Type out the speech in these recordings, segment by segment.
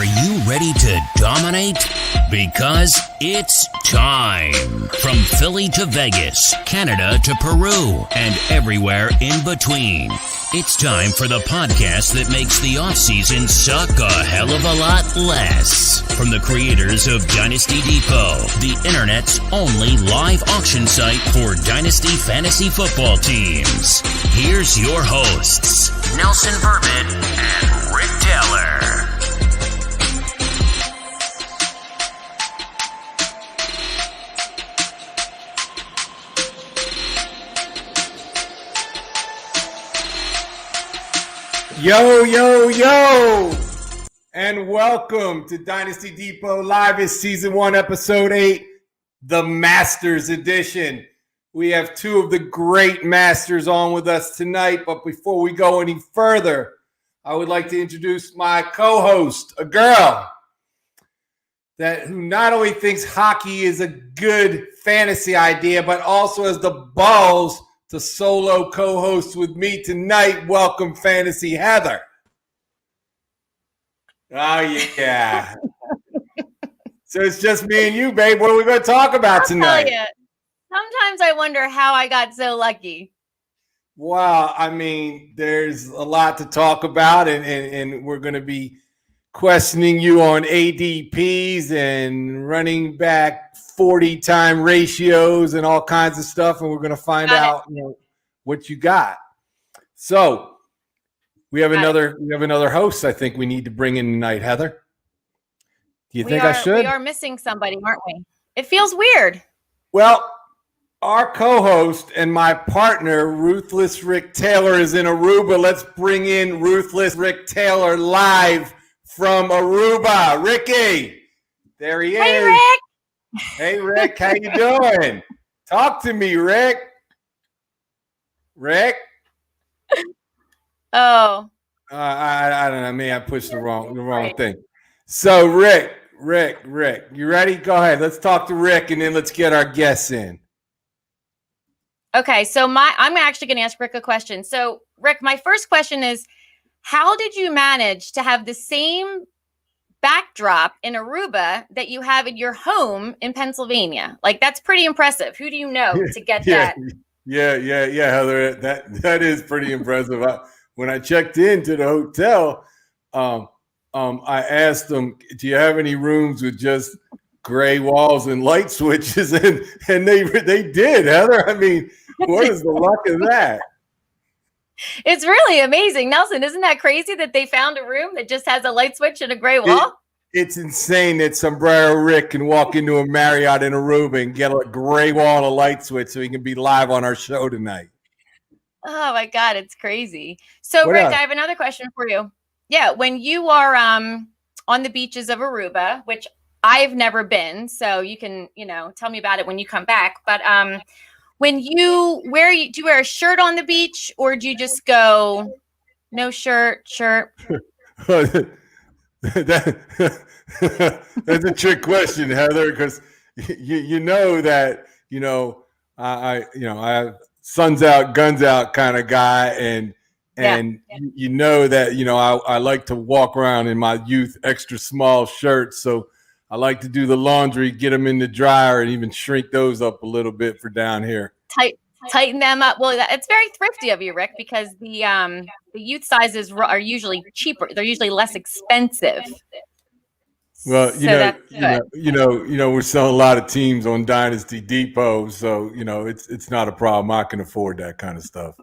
Are you ready to dominate? Because it's time. From Philly to Vegas, Canada to Peru, and everywhere in between. It's time for the podcast that makes the offseason suck a hell of a lot less. From the creators of Dynasty Depot, the internet's only live auction site for Dynasty fantasy football teams. Here's your hosts, Nelson Verbit and Rick Taylor. Yo, yo, yo, and welcome to Dynasty Depot Live. It's Season 1, Episode 8, the Masters Edition. We have two of the great masters on with us tonight, but before we go any further, I would like to introduce my co-host, a girl who not only thinks hockey is a good fantasy idea, but also has the balls to solo co-host with me tonight. Welcome, Fantasy Heather. Oh, yeah. So it's just me and you, babe. What are we going to talk about tonight? Tell you, sometimes I wonder how I got so lucky. Well, I mean, there's a lot to talk about, and we're going to be questioning you on ADPs and running back 40-time ratios and all kinds of stuff, and we're going to find out what you got. So we have another host I think we need to bring in tonight. Heather, do you think I should? We are missing somebody, aren't we? It feels weird. Well, our co-host and my partner, Ruthless Rick Taylor, is in Aruba. Let's bring in Ruthless Rick Taylor live from Aruba. Ricky, there he is. Hey, Rick. Hey, Rick, how you doing? Talk to me, Rick. Rick? Oh. I don't know. Maybe I pushed the wrong thing. So, Rick, you ready? Go ahead. Let's talk to Rick, and then let's get our guests in. Okay, so I'm actually going to ask Rick a question. So, Rick, my first question is, how did you manage to have the same backdrop in Aruba that you have in your home in Pennsylvania? Like, that's pretty impressive. Who do you know to get that? Yeah, Heather, that is pretty impressive. When I checked into the hotel, I asked them, "Do you have any rooms with just gray walls and light switches?" And they did, Heather. I mean, what is the luck of that? It's really amazing. Nelson, isn't that crazy that they found a room that just has a light switch and a gray wall? It's insane that Sombrero Rick can walk into a Marriott in Aruba and get a gray wall and a light switch so he can be live on our show tonight. Oh, my God. It's crazy. So, Rick, I have another question for you. Yeah, when you are on the beaches of Aruba, which I've never been, so you can, tell me about it when you come back. But when do you wear a shirt on the beach, or do you just go no shirt? That's a trick question, Heather, because you know that I have suns out, guns out kind of guy, and you know that I like to walk around in my youth extra small shirts, so I like to do the laundry, get them in the dryer, and even shrink those up a little bit for down here. Tighten them up. Well, it's very thrifty of you, Rick, because the youth sizes are usually cheaper. They're usually less expensive. Well, we're selling a lot of teams on Dynasty Depot, so it's not a problem. I can afford that kind of stuff.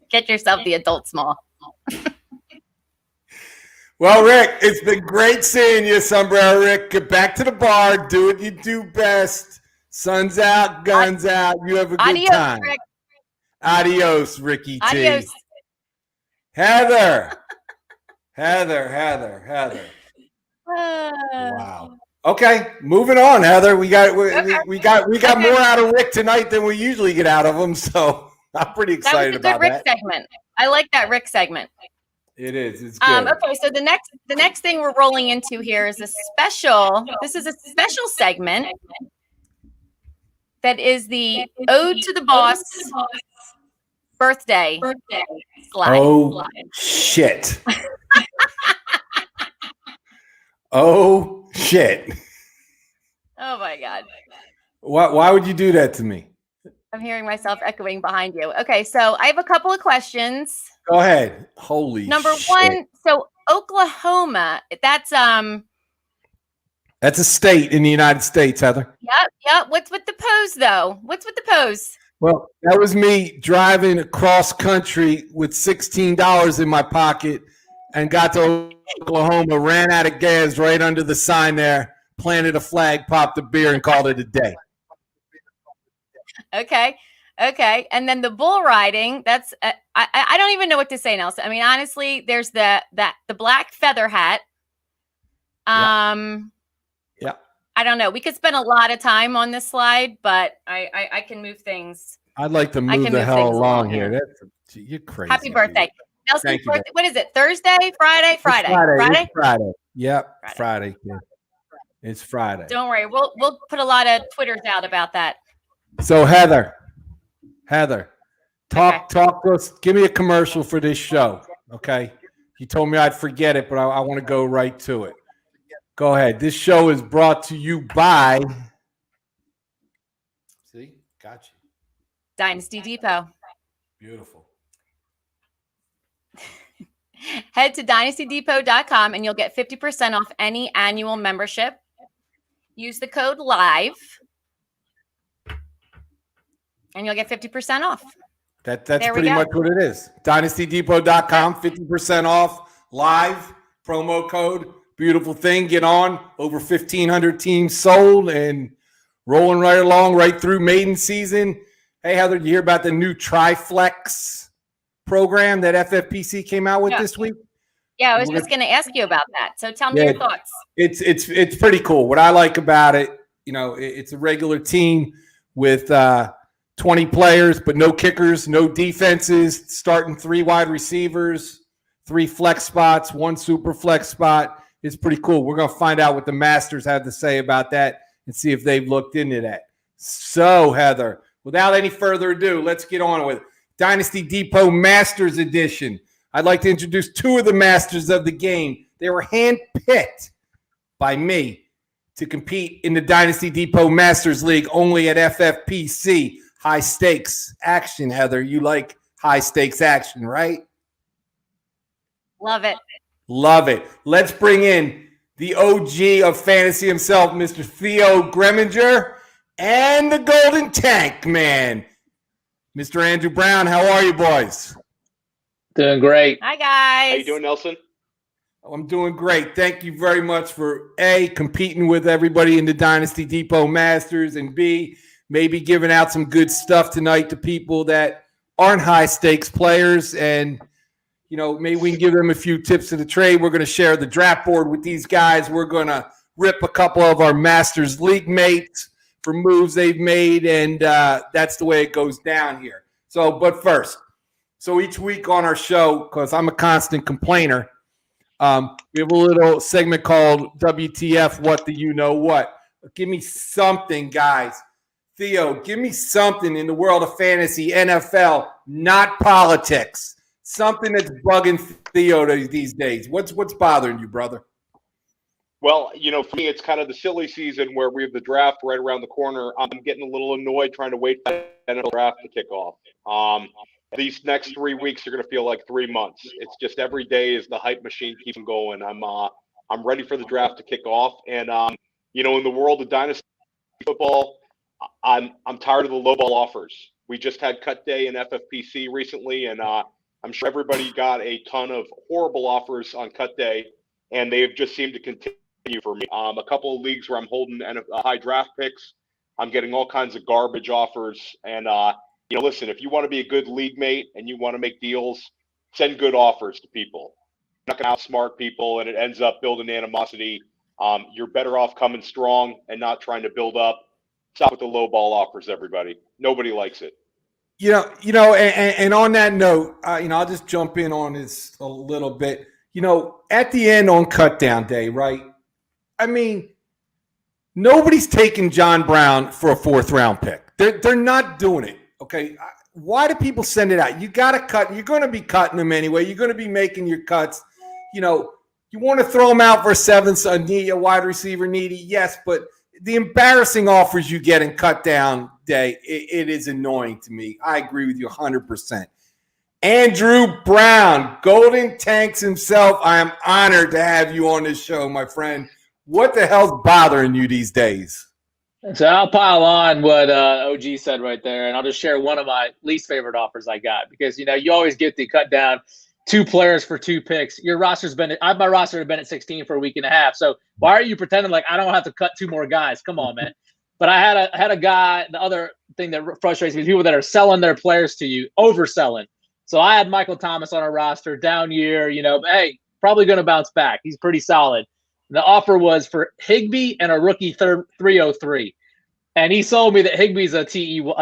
Get yourself the adult small. Well, Rick, it's been great seeing you, Sombrero Rick. Get back to the bar. Do what you do best. Sun's out, guns out. You have a good time. Rick. Adios, Ricky T. Adios. Heather. Wow. Okay, moving on, Heather. We got more out of Rick tonight than we usually get out of him, so I'm pretty excited about that. That was a good Rick segment. I like that Rick segment. It is. It's good. Okay, so the next thing we're rolling into here is a special segment that is the Ode to the Boss birthday slide. Oh, shit. Oh, shit. Oh, my God. Why would you do that to me? I'm hearing myself echoing behind you. Okay, so I have a couple of questions. Go ahead. Holy Number shit. one, so Oklahoma, that's a state in the United States, Heather. Yep. What's with the pose though? What's with the pose? Well, that was me driving across country with $16 in my pocket and got to Oklahoma, ran out of gas right under the sign there, planted a flag, popped a beer, and called it a day. Okay. And then the bull riding, that's I don't even know what to say, Nelson. I mean, honestly, there's the black feather hat. Yeah. I don't know. We could spend a lot of time on this slide, but I can move things. I'd like to move the hell along here. You're crazy. Happy birthday. Nelson's birthday. What is it? Thursday? Friday? Friday. It's Friday. Yep. Friday. It's Friday. Don't worry. We'll put a lot of Twitters out about that. So Heather, talk to us. Give me a commercial for this show. Okay. You told me I'd forget it, but I want to go right to it. Go ahead. This show is brought to you by. See, got you. Dynasty Depot. Beautiful. Head to dynastydepot.com and you'll get 50% off any annual membership. Use the code LIVE and you'll get 50% off. That's pretty much what it is. Dynastydepot.com, 50% off, live, promo code. Beautiful thing. Get on. Over 1,500 teams sold and rolling right along right through maiden season. Hey, Heather, did you hear about the new Triflex program that FFPC came out with this week? Yeah, I was just going to ask you about that. So tell me your thoughts. It's pretty cool. What I like about it, it's a regular team with 20 players, but no kickers, no defenses, starting 3 wide receivers, 3 flex spots, 1 super flex spot. It's pretty cool. We're going to find out what the Masters have to say about that and see if they've looked into that. So, Heather, without any further ado, let's get on with Dynasty Depot Masters Edition. I'd like to introduce 2 of the masters of the game. They were handpicked by me to compete in the Dynasty Depot Masters League only at FFPC. High stakes action, Heather. You like high stakes action, right? Love it. Love it. Let's bring in the OG of fantasy himself, Mr. Theo Greminger, and the Golden Tank Man, Mr. Andrew Brown. How are you, boys? Doing great. Hi, guys. How you doing, Nelson? I'm doing great. Thank you very much for A, competing with everybody in the Dynasty Depot Masters, and B, maybe giving out some good stuff tonight to people that aren't high stakes players. And, maybe we can give them a few tips of the trade. We're going to share the draft board with these guys. We're going to rip a couple of our Masters League mates for moves they've made. And that's the way it goes down here. But first, each week on our show, because I'm a constant complainer, we have a little segment called WTF, What Do You Know What? Give me something, guys. Theo, give me something in the world of fantasy, NFL, not politics. Something that's bugging Theo these days. What's bothering you, brother? Well, for me, it's kind of the silly season where we have the draft right around the corner. I'm getting a little annoyed trying to wait for the NFL draft to kick off. These next 3 weeks are going to feel like 3 months. It's just every day is the hype machine keeps going. I'm ready for the draft to kick off. And, in the world of dynasty football, I'm tired of the low ball offers. We just had cut day in FFPC recently, and I'm sure everybody got a ton of horrible offers on cut day, and they've just seemed to continue for me. A couple of leagues where I'm holding high draft picks, I'm getting all kinds of garbage offers. And, listen, if you want to be a good league mate and you want to make deals, send good offers to people. You're not going to outsmart people, and it ends up building animosity. You're better off coming strong and not trying to build up. Stop with the low ball offers, everybody. Nobody likes it. And on that note, I'll just jump in on this a little bit. At the end on cut down day, right? I mean, nobody's taking John Brown for a 4th round pick. They're not doing it. Okay. Why do people send it out? You got to cut. You're going to be cutting them anyway. You're going to be making your cuts. You You want to throw him out for seventh, a wide receiver needy, yes, but the embarrassing offers you get in cut down day, it is annoying to me. I agree with you 100%. Andrew Brown, Golden Tanks himself. I am honored to have you on this show, my friend. What the hell's bothering you these days? So I'll pile on what OG said right there, and I'll just share one of my least favorite offers I got because, you always get the cut down 2 players for 2 picks. My roster has been at 16 for a week and a half. So why are you pretending like I don't have to cut 2 more guys? Come on, man. But I had a guy, the other thing that frustrates me is people that are selling their players to you, overselling. So I had Michael Thomas on our roster, down year, hey, probably going to bounce back. He's pretty solid. The offer was for Higbee and a rookie 303. And he sold me that Higbee's a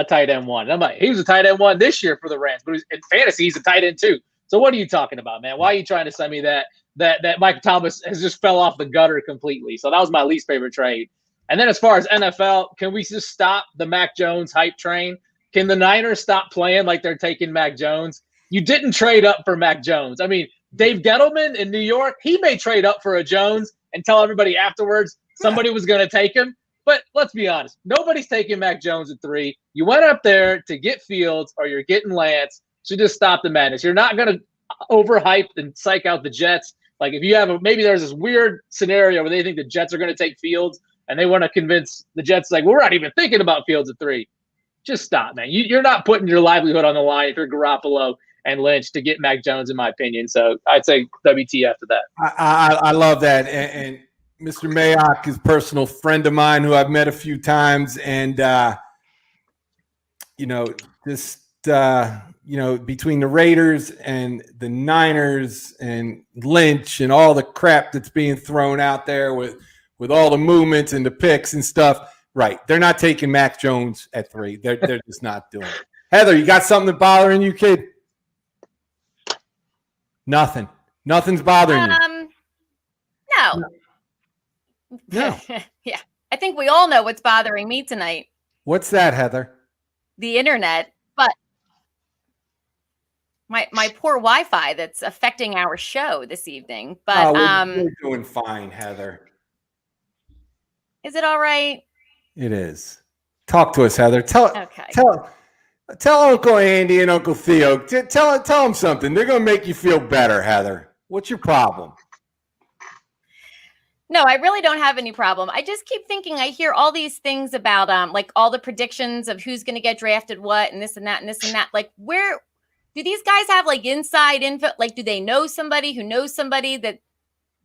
tight end 1. And I'm like, he was a tight end 1 this year for the Rams, but in fantasy, he's a tight end 2. So what are you talking about, man? Why are you trying to send me that Michael Thomas has just fell off the gutter completely? So that was my least favorite trade. And then as far as NFL, can we just stop the Mac Jones hype train? Can the Niners stop playing like they're taking Mac Jones? You didn't trade up for Mac Jones. I mean, Dave Gettleman in New York, he may trade up for a Jones and tell everybody afterwards somebody was going to take him. But let's be honest, nobody's taking Mac Jones at 3. You went up there to get Fields or you're getting Lance. So just stop the madness. You're not going to overhype and psych out the Jets. Like if you have maybe there's this weird scenario where they think the Jets are going to take Fields and they want to convince the Jets like, we're not even thinking about Fields at 3. Just stop, man. You're not putting your livelihood on the line if you're Garoppolo and Lynch to get Mac Jones, in my opinion. So I'd say WTF to that. I love that. And Mr. Mayock is a personal friend of mine who I've met a few times. And, between the Raiders and the Niners and Lynch and all the crap that's being thrown out there with all the movements and the picks and stuff, right, they're not taking Mac Jones at 3. They're just not doing it. Heather, you got something bothering you, kid? Nothing. Nothing's bothering you. No. No. Yeah. I think we all know what's bothering me tonight. What's that, Heather? The internet. But my poor Wi-Fi that's affecting our show this evening. But we're doing fine, Heather. Is it all right? It is. Talk to us, Heather. Tell Uncle Andy and Uncle Theo. Tell them something. They're going to make you feel better, Heather. What's your problem? No, I really don't have any problem. I just keep thinking I hear all these things about like all the predictions of who's going to get drafted what and this and that and this and that. Like where do these guys have like inside info? Like do they know somebody who knows somebody that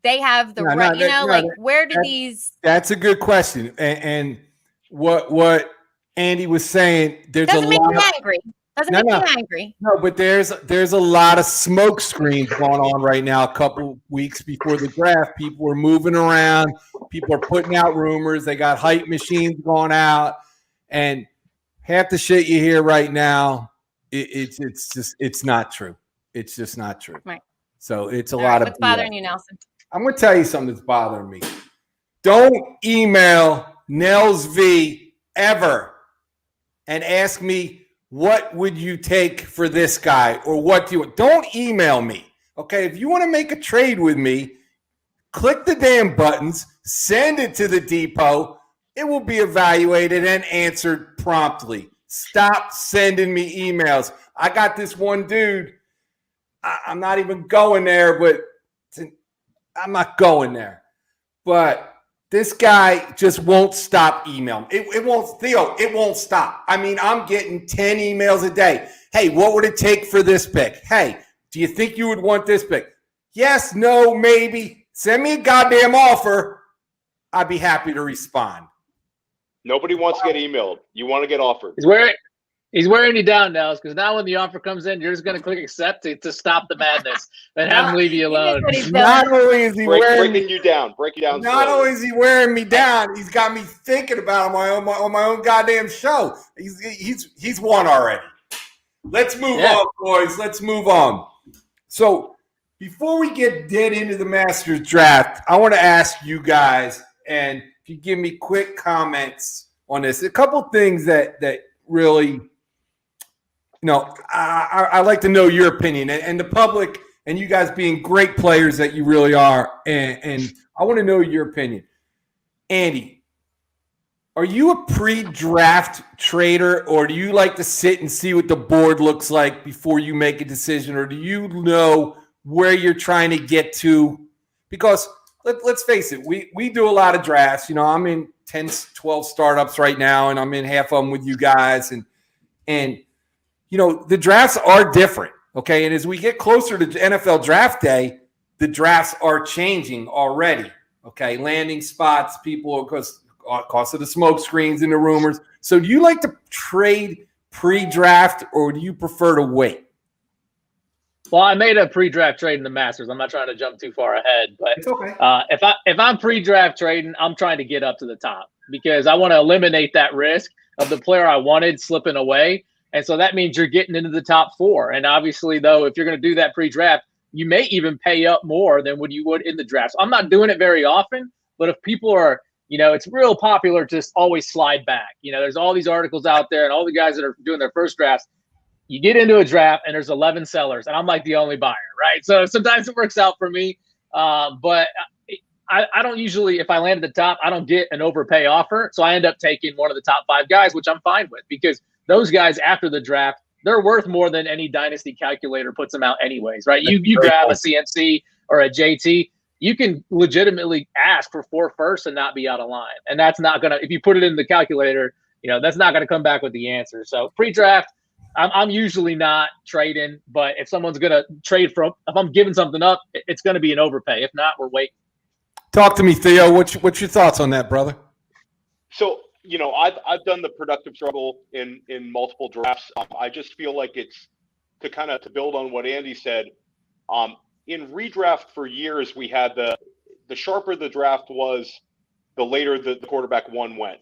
they have the right, where do these? That's a good question. And what Andy was saying, there's doesn't a make lot me angry. Doesn't make me angry. No, but there's a lot of smoke screens going on right now. A couple weeks before the draft, people are moving around. People are putting out rumors. They got hype machines going out, and half the shit you hear right now, it's not true. It's just not true. Right. So it's a lot of. What's bothering you, Nelson? I'm going to tell you something that's bothering me. Don't email Nels V ever and ask me, what would you take for this guy? Or what do you want? Don't email me. Okay. If you want to make a trade with me, click the damn buttons, send it to the depot. It will be evaluated and answered promptly. Stop sending me emails. I got this one dude. I'm not even going there, but I'm not going there. But this guy just won't stop emailing. It won't, Theo, it won't stop. I mean, I'm getting 10 emails a day. Hey, what would it take for this pick? Hey, do you think you would want this pick? Yes, no, maybe. Send me a goddamn offer. I'd be happy to respond. Nobody wants to get emailed. You want to get offered. He's wearing you down now, because now when the offer comes in, you're just going to click accept to stop the madness and have him leave you alone. Not only is he breaking you down. Not only is he wearing me down, he's got me thinking about him on my own goddamn show. He's won already. Let's move on, boys. Let's move on. So before we get dead into the Masters draft, I want to ask you guys, and if you give me quick comments on this, a couple things that really. I like to know your opinion, and the public and you guys being great players that you really are, and I want to know your opinion. Andy, are you a pre-draft trader, or do you like to sit and see what the board looks like before you make a decision, or do you know where you're trying to get to? Because let's face it, we do a lot of drafts. You know, I'm in 10, 12 startups right now, and I'm in half of them with you guys. And you know, the drafts are different, okay? And as we get closer to NFL draft day, the drafts are changing already, okay? Landing spots, people, because cost of the smoke screens and the rumors. So do you like to trade pre-draft, or do you prefer to wait? Well, I made a pre-draft trade in the Masters. I'm not trying to jump too far ahead, but It's okay. if I'm pre-draft trading, I'm trying to get up to the top because I want to eliminate that risk of the player I wanted slipping away. And so that means you're getting into the top 4. And obviously, though, if you're going to do that pre-draft, you may even pay up more than what you would in the draft. So I'm not doing it very often, but if people are, you know, it's real popular to just always slide back. You know, there's all these articles out there and all the guys that are doing their first drafts. You get into a draft and there's 11 sellers and I'm like the only buyer, right? So sometimes it works out for me. But I don't usually, if I land at the top, I don't get an overpay offer. So I end up taking one of the top 5 guys, which I'm fine with because those guys after the draft, they're worth more than any dynasty calculator puts them out anyways, right? You grab a CMC or a JT, you can legitimately ask for 4 firsts and not be out of line. And that's not going to, if you put it in the calculator, you know, that's not going to come back with the answer. So pre-draft, I'm usually not trading, but if someone's going to trade if I'm giving something up, it's going to be an overpay. If not, we're waiting. Talk to me, Theo. What's your thoughts on that, brother? So, you know, I've done the productive struggle in multiple drafts. I just feel like it's to build on what Andy said. In redraft for years, we had the sharper the draft was, the later the quarterback one went.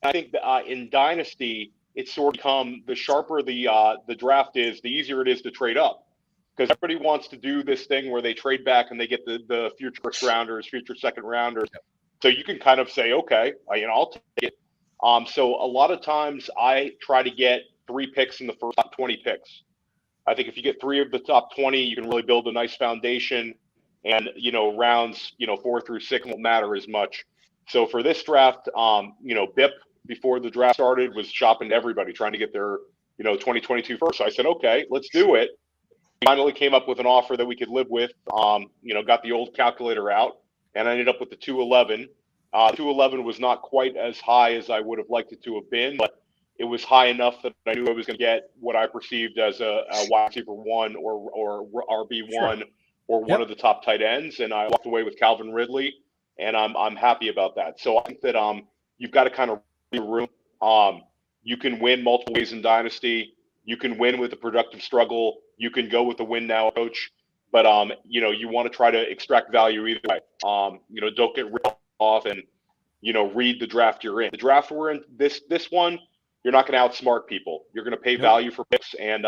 I think in Dynasty, it's sort of become the sharper the draft is, the easier it is to trade up. Because everybody wants to do this thing where they trade back and they get the future first rounders, future second rounders. So you can kind of say, okay, I'll take it. So a lot of times I try to get 3 picks in the first top 20 picks. I think if you get 3 of the top 20, you can really build a nice foundation. And, you know, rounds, 4 through 6 won't matter as much. So for this draft, BIP, before the draft started, was shopping to everybody, trying to get their, 2022 first. So I said, okay, let's do it. Finally came up with an offer that we could live with, got the old calculator out, and I ended up with the 211. 211 was not quite as high as I would have liked it to have been, but it was high enough that I knew I was going to get what I perceived as a wide receiver 1 or RB1 sure. or one of the top tight ends, and I walked away with Calvin Ridley, and I'm happy about that. So I think that you've got to kind of read the room. You can win multiple ways in Dynasty. You can win with a productive struggle. You can go with the win now approach, but you want to try to extract value either way. Don't get ripped off and read the draft you're in. The draft we're in, this one, you're not going to outsmart people. You're going to pay value for picks, and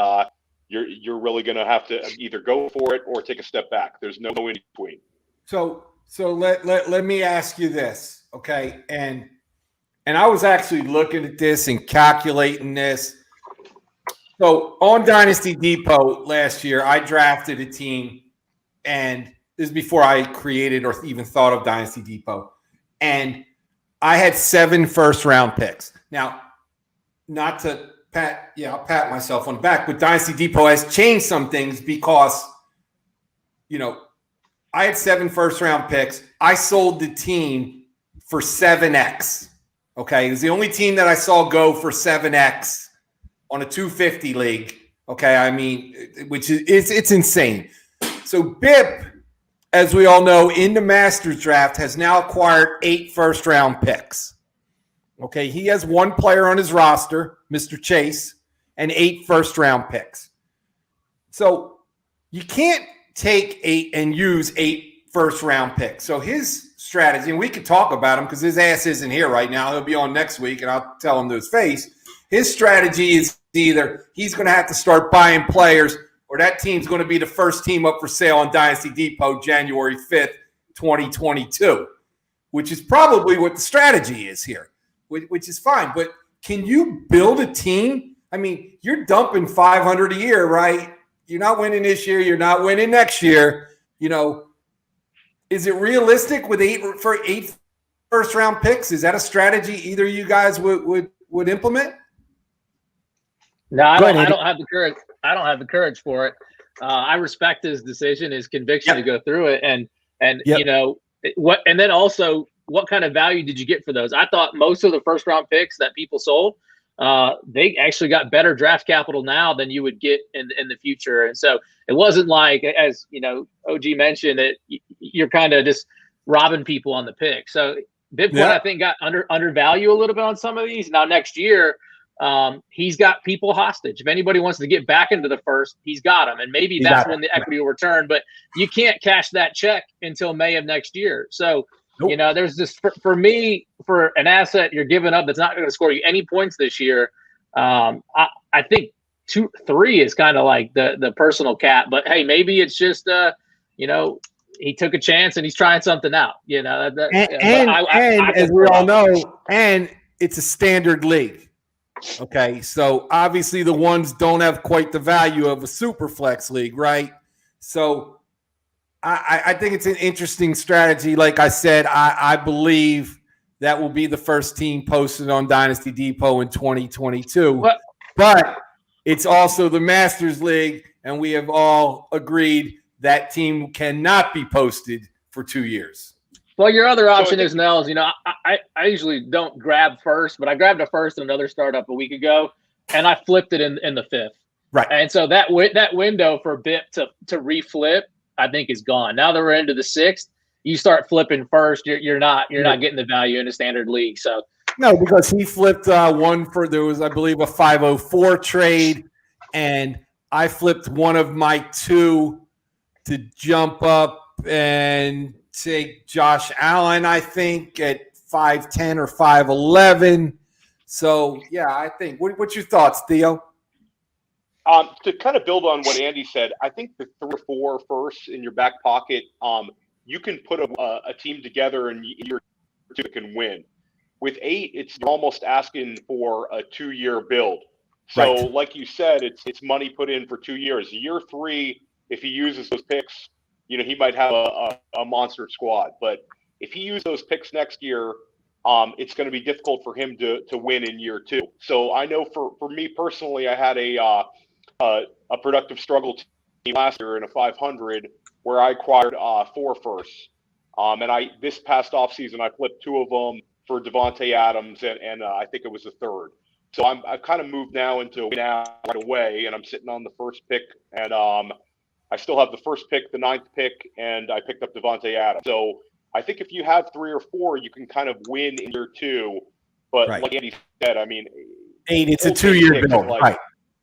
you're really going to have to either go for it or take a step back. There's no in between. So let me ask you this, okay? And I was actually looking at this and calculating this. So on Dynasty Depot last year, I drafted a team, and this is before I created or even thought of Dynasty Depot, and I had 7 first-round picks. Now, not to I'll pat myself on the back, but Dynasty Depot has changed some things because, I had 7 first-round picks. I sold the team for 7X, okay? It was the only team that I saw go for 7X on a 250 league, okay? I mean, which is it's insane. So BIP, as we all know, in the Masters draft, has now acquired 8 first-round picks. Okay, he has 1 player on his roster, Mr. Chase, and 8 first-round picks. So you can't take 8 and use 8 first-round picks. So his strategy, and we could talk about him because his ass isn't here right now. He'll be on next week, and I'll tell him to his face. His strategy is either he's going to have to start buying players or that team's going to be the first team up for sale on Dynasty Depot January 5th, 2022, which is probably what the strategy is here, which is fine. But can you build a team? I mean, you're dumping $500 a year, right, you're not winning this year. You're not winning next year. You know, is it realistic with eight first-round picks? Is that a strategy either you guys would implement? No, I don't have the courage. I don't have the courage for it. I respect his decision, his conviction to go through it, and you know what. And then also, what kind of value did you get for those? I thought most of the first-round picks that people sold, they actually got better draft capital now than you would get in the future. And so it wasn't like, as you know, OG mentioned, that you're kind of just robbing people on the pick. So Bitcoin, I think, got undervalued a little bit on some of these. Now next year, he's got people hostage. If anybody wants to get back into the first, he's got them, and maybe that's when the equity will return. But you can't cash that check until May of next year. So. Nope. You know, there's this for me, for an asset you're giving up that's not going to score you any points this year. I think 2-3 is kind of like the personal cap. But hey, maybe it's just you know, he took a chance and he's trying something out. You know, and as we all know, and it's a standard league. Okay, so obviously the ones don't have quite the value of a super flex league, right? So. I think it's an interesting strategy. Like I said, I believe that will be the first team posted on Dynasty Depot in 2022. But it's also the Masters League, and we have all agreed that team cannot be posted for 2 years. Well, your other option is, Nels, you know, I usually don't grab first, but I grabbed a first in another startup a week ago, and I flipped it in the fifth. Right. And so that window for BIP to reflip, I think, is gone. Now that we're into the sixth, you start flipping first. You're not getting the value in a standard league. So no, because he flipped one for, there was, I believe, a 504 trade, and I flipped one of my two to jump up and take Josh Allen, I think, at 5'10 or 5'11. So yeah, I think. What's your thoughts, Theo? To kind of build on what Andy said, I think the 3 or 4 firsts in your back pocket, you can put a team together and your team can win. With 8, it's almost asking for a 2-year build. So, like you said, it's money put in for 2 years. Year 3, if he uses those picks, you know, he might have a monster squad. But if he uses those picks next year, it's going to be difficult for him to win in year 2. So I know for me personally, I had a productive struggle team last year in a 500 where I acquired 4 firsts. And this past offseason, I flipped 2 of them for Devontae Adams, and I think it was the 3rd. So I've kind of moved now into now right away, and I'm sitting on the first pick, and I still have the first pick, the 9th pick, and I picked up Devontae Adams. So I think if you have 3 or 4, you can kind of win in year 2. But like Andy said, I mean, 8, it's a 2-year build, right?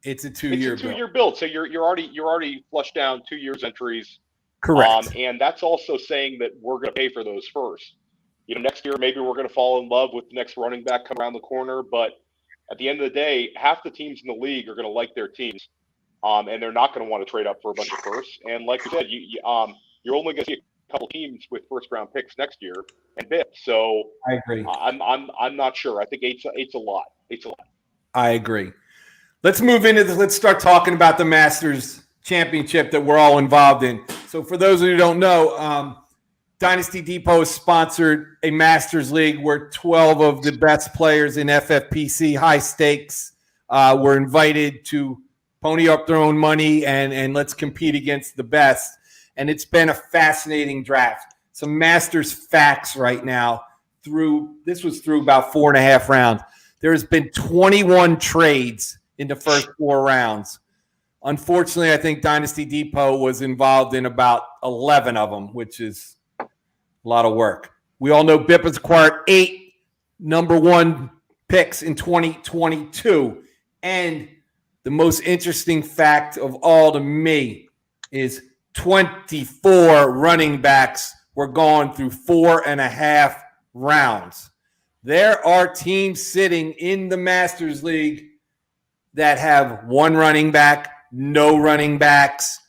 It's a 2-year build. It's a 2-year build. So you're already flushed down 2 years entries. Correct. And that's also saying that we're going to pay for those first. You know, next year maybe we're going to fall in love with the next running back come around the corner, but at the end of the day, half the teams in the league are going to like their teams, and they're not going to want to trade up for a bunch of firsts. And like you said, you're only going to see a couple teams with first-round picks next year and BIP. So I agree. I'm not sure. I think eight's a lot. 8's a lot. I agree. Let's move into this. Let's start talking about the Masters Championship that we're all involved in. So for those who don't know, Dynasty Depot has sponsored a Masters League where 12 of the best players in FFPC, high stakes, were invited to pony up their own money and let's compete against the best. And it's been a fascinating draft. Some Masters facts right now. This was through about 4.5 rounds. There has been 21 trades in the first 4 rounds. Unfortunately, I think Dynasty Depot was involved in about 11 of them, which is a lot of work. We all know BIP has acquired 8 number 1 picks in 2022. And the most interesting fact of all to me is 24 running backs were gone through 4.5 rounds. There are teams sitting in the Masters League that have 1 running back, no running backs,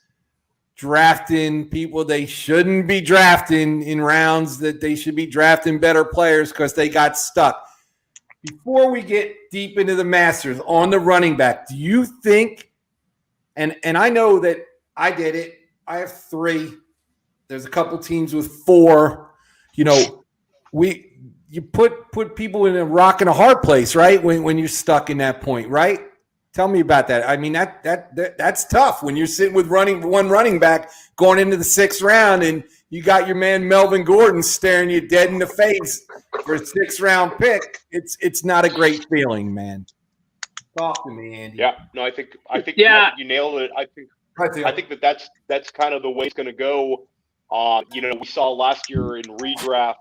drafting people they shouldn't be drafting in rounds that they should be drafting better players because they got stuck. Before we get deep into the Masters on the running back, do you think, and I know that I did it. I have 3. There's a couple teams with 4. You know, you put people in a rock and a hard place, right? When you're stuck in that point, right? Tell me about that. I mean, that's tough when you're sitting with one running back going into the 6th round, and you got your man Melvin Gordon staring you dead in the face for a 6th round pick. It's not a great feeling, man. Talk to me, Andy. Yeah, no, I think Yeah. you nailed it. I think that's kind of the way it's going to go. You know, we saw last year in redraft,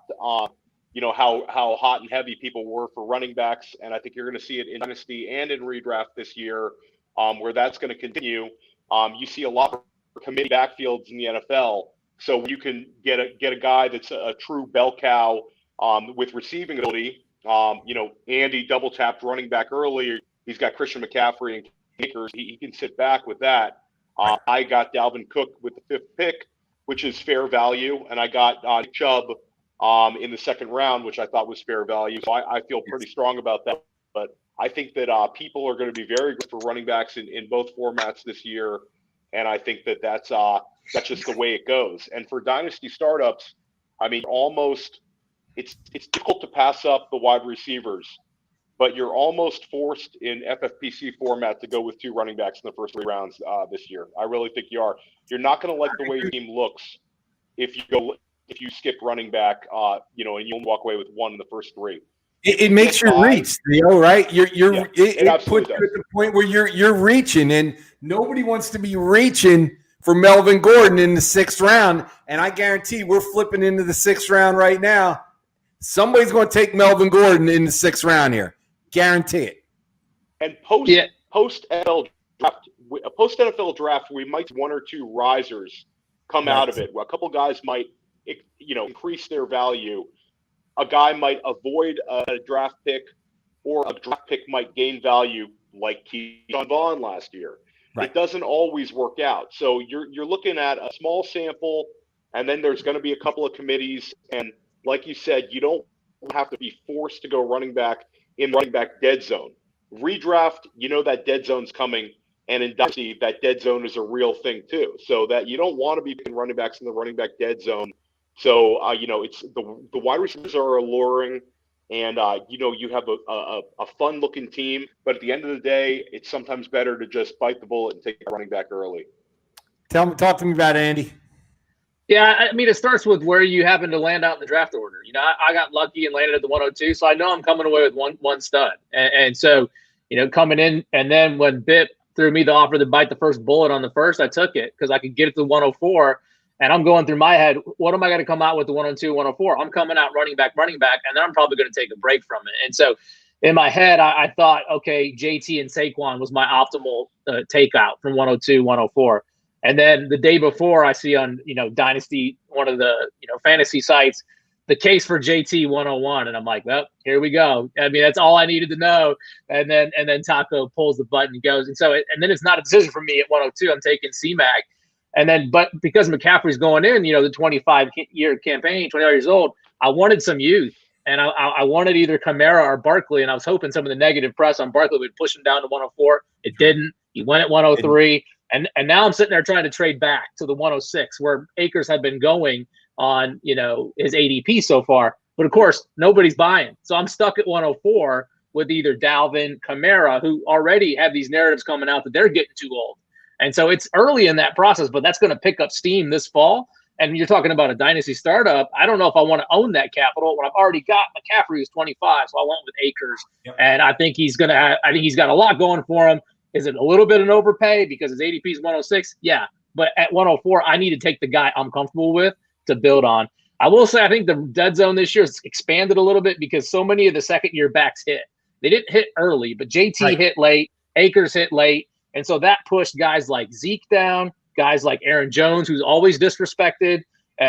you know, how hot and heavy people were for running backs, and I think you're going to see it in dynasty and in redraft this year, where that's going to continue. You see a lot of committee backfields in the NFL, so you can get a guy that's a true bell cow with receiving ability. You know, Andy double tapped running back earlier. He's got Christian McCaffrey and Akers. He can sit back with that. I got Dalvin Cook with the 5th pick, which is fair value, and I got Chubb in the 2nd round, which I thought was fair value. So I feel pretty strong about that. But I think that people are going to be very good for running backs in both formats this year, and I think that's just the way it goes. And for dynasty startups, I mean, almost it's difficult to pass up the wide receivers, but you're almost forced in FFPC format to go with 2 running backs in the first 3 rounds this year. I really think you are. You're not going to like the way your team looks if you skip running back, you know, and you walk away with 1 in the first 3. It makes you reach, Theo, right? It puts you does. at the point where you're reaching, and nobody wants to be reaching for Melvin Gordon in the 6th round. And I guarantee we're flipping into the 6th round right now. Somebody's going to take Melvin Gordon in the 6th round here. Guarantee it. And post NFL draft, we might see 1 or 2 risers come out of it. Well, a couple guys might, you know, increase their value. A guy might avoid a draft pick, or a draft pick might gain value, like Keyshawn Vaughn last year. Right. It doesn't always work out. So you're looking at a small sample, and then there's going to be a couple of committees. And like you said, you don't have to be forced to go running back in the running back dead zone. Redraft, you know that dead zone's coming, and in dynasty, that dead zone is a real thing too. So that you don't want to be picking running backs in the running back dead zone. So you know, it's the wide receivers are alluring, and you know, you have a fun looking team. But at the end of the day, it's sometimes better to just bite the bullet and take a running back early. Talk to me about Andy. Yeah, I mean, it starts with where you happen to land out in the draft order. You know, I got lucky and landed at the 102, so I know I'm coming away with one stud. And so, you know, coming in, and then when Bip threw me the offer to bite the first bullet on the first, I took it because I could get it to 104. And I'm going through my head, what am I going to come out with the 102, 104? I'm coming out running back, and then I'm probably going to take a break from it. And so in my head, I thought, okay, JT and Saquon was my optimal takeout from 102, 104. And then the day before, I see on, you know, Dynasty, one of the, you know, fantasy sites, the case for JT 101. And I'm like, well, here we go. I mean, that's all I needed to know. And then Taco pulls the button and goes. And so, and then it's not a decision for me at 102. I'm taking C-Mac. And then, but because McCaffrey's going in, you know, the 25-year campaign, 20 years old, I wanted some youth. And I wanted either Kamara or Barkley. And I was hoping some of the negative press on Barkley would push him down to 104. It didn't. He went at 103. And now I'm sitting there trying to trade back to the 106, where Akers had been going on, you know, his ADP so far. But of course, nobody's buying. So I'm stuck at 104 with either Dalvin, Kamara, who already have these narratives coming out that they're getting too old. And so it's early in that process, but that's going to pick up steam this fall. And you're talking about a dynasty startup. I don't know if I want to own that capital when I've already got McCaffrey, who's 25. So I went with Akers. Yep. And I think he's got a lot going for him. Is it a little bit an overpay because his ADP is 106? Yeah. But at 104, I need to take the guy I'm comfortable with to build on. I will say I think the dead zone this year has expanded a little bit because so many of the second-year backs hit. They didn't hit early, but JT hit late, Akers hit late, and so that pushed guys like Zeke down, guys like Aaron Jones, who's always disrespected,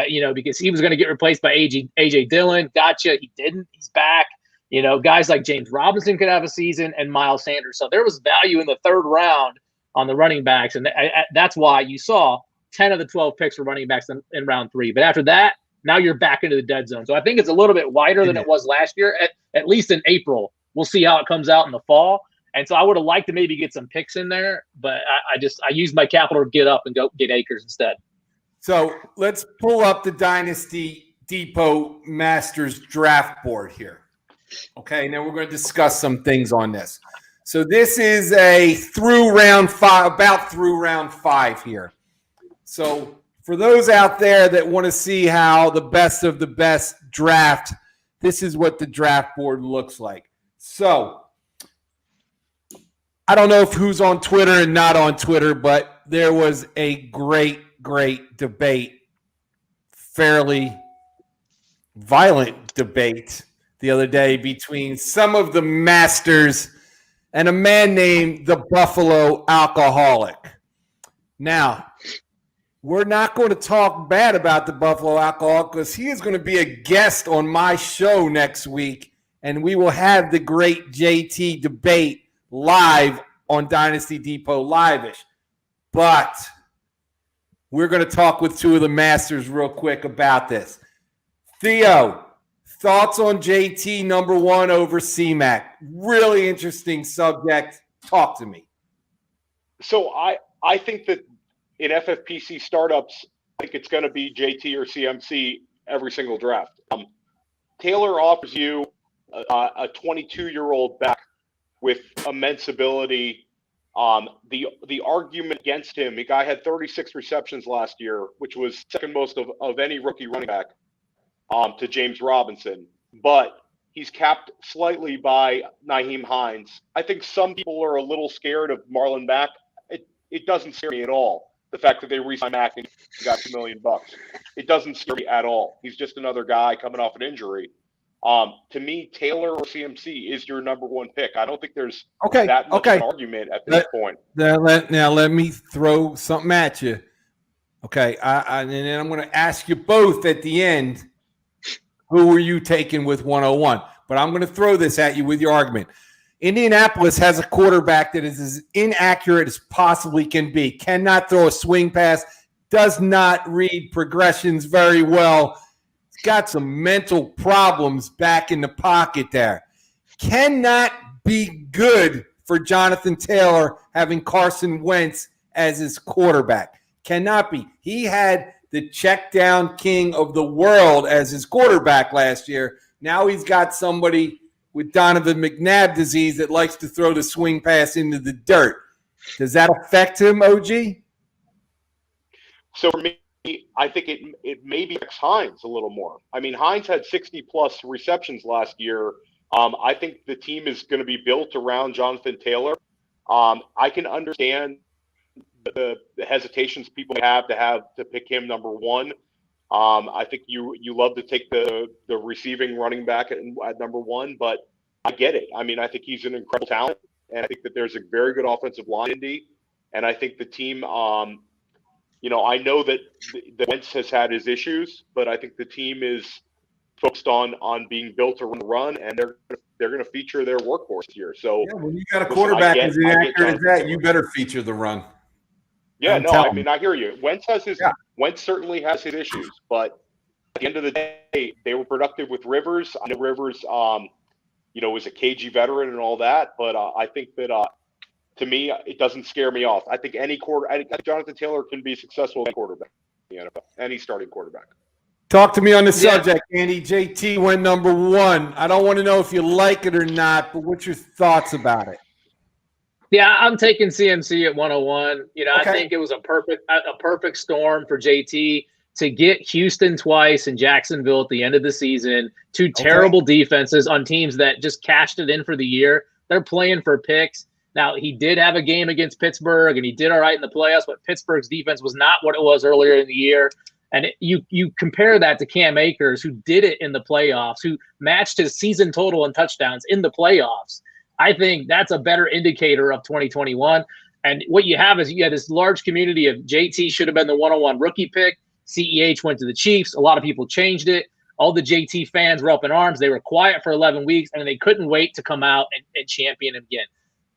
you know, because he was going to get replaced by A.J. Dillon. Gotcha. He didn't. He's back. You know, guys like James Robinson could have a season, and Miles Sanders. So there was value in the 3rd round on the running backs, and that's why you saw 10 of the 12 picks for running backs in round 3. But after that, now you're back into the dead zone. So I think it's a little bit wider than it was last year, at least in April. We'll see how it comes out in the fall. And so I would have liked to maybe get some picks in there, but I used my capital to get up and go get Akers instead. So let's pull up the Dynasty Depot Masters draft board here. Okay, and then we're going to discuss some things on this. So this is through round 5 here. So for those out there that want to see how the best of the best draft, this is what the draft board looks like. So I don't know if who's on Twitter and not on Twitter, but there was a great debate, fairly violent debate the other day between some of the Masters and a man named the Buffalo Alcoholic. Now, we're not going to talk bad about the Buffalo Alcoholic because he is going to be a guest on my show next week, and we will have the great JT debate live on Dynasty Depot Live-ish. But we're going to talk with two of the Masters real quick about this. Theo, thoughts on JT number 1 over C-Mac? Really interesting subject. Talk to me. So I think that in FFPC startups, I think it's going to be JT or CMC every single draft. Taylor offers you a 22-year-old back with immense ability. The argument against him, the guy had 36 receptions last year, which was second most of any rookie running back to James Robinson. But he's capped slightly by Nyheim Hines. I think some people are a little scared of Marlon Mack. It doesn't scare me at all. The fact that they re-signed Mack and got $2 million. It doesn't scare me at all. He's just another guy coming off an injury. To me, Taylor or CMC is your number 1 pick. I don't think there's that much of an argument at this point. Now let me throw something at you. Okay, and then I'm going to ask you both at the end, who were you taking with 101? But I'm going to throw this at you with your argument. Indianapolis has a quarterback that is as inaccurate as possibly can be. Cannot throw a swing pass. Does not read progressions very well. He's got some mental problems back in the pocket there. Cannot be good for Jonathan Taylor having Carson Wentz as his quarterback. Cannot be. He had the check down king of the world as his quarterback last year. Now he's got somebody with Donovan McNabb disease that likes to throw the swing pass into the dirt. Does that affect him, OG? So for me, I think it maybe affects Hines a little more. I mean, Hines had 60-plus receptions last year. I think the team is going to be built around Jonathan Taylor. I can understand the hesitations people have to pick him number 1. I think you love to take the receiving running back at number 1, but I get it. I mean, I think he's an incredible talent, and I think that there's a very good offensive line in D. And I think the team, I know that Wentz has had his issues, but I think the team is focused on being built to run, and they're going to feature their workhorse here. So when you got a quarterback as inaccurate as that, you better feature the run. Yeah, I mean, I hear you. Wentz certainly has his issues, but at the end of the day, they were productive with Rivers. I know Rivers, was a cagey veteran and all that, but I think that to me, it doesn't scare me off. I think Jonathan Taylor can be successful as a quarterback, any starting quarterback. Talk to me on the subject, Andy. JT went number 1. I don't want to know if you like it or not, but what's your thoughts about it? Yeah, I'm taking CMC at 101. Okay. I think it was a perfect storm for JT to get Houston twice and Jacksonville at the end of the season. 2 terrible defenses on teams that just cashed it in for the year. They're playing for picks. Now, he did have a game against Pittsburgh, and he did all right in the playoffs, but Pittsburgh's defense was not what it was earlier in the year. And you compare that to Cam Akers, who did it in the playoffs, who matched his season total in touchdowns in the playoffs. I think that's a better indicator of 2021. And what you have is you had this large community of JT should have been the 101 rookie pick. CEH went to the Chiefs. A lot of people changed it. All the JT fans were up in arms. They were quiet for 11 weeks, and they couldn't wait to come out and champion him again.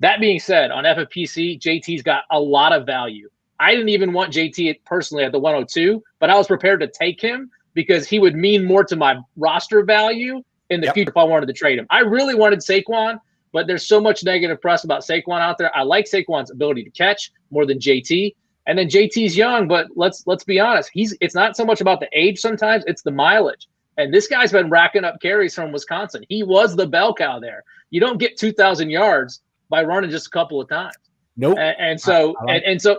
That being said, on FFPC, JT's got a lot of value. I didn't even want JT personally at the 102, but I was prepared to take him because he would mean more to my roster value in the future if I wanted to trade him. I really wanted Saquon, but there's so much negative press about Saquon out there. I like Saquon's ability to catch more than JT. And then JT's young, but let's be honest. It's not so much about the age sometimes, it's the mileage. And this guy's been racking up carries from Wisconsin. He was the bell cow there. You don't get 2,000 yards by running just a couple of times. Nope. And so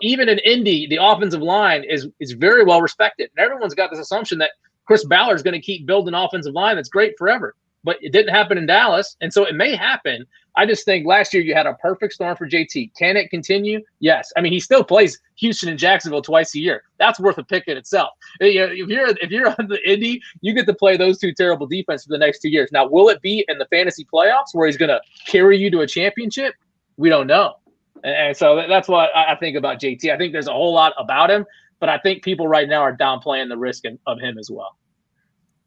even in Indy, the offensive line is very well respected. And everyone's got this assumption that Chris Ballard's going to keep building offensive line that's great forever. But it didn't happen in Dallas. And so it may happen. I just think last year you had a perfect storm for JT. Can it continue? Yes. I mean, he still plays Houston and Jacksonville twice a year. That's worth a pick in itself. If you're on the Indy, you get to play those two terrible defenses for the next 2 years. Now, will it be in the fantasy playoffs where he's going to carry you to a championship? We don't know. And so that's what I think about JT. I think there's a whole lot about him, but I think people right now are downplaying the risk of him as well.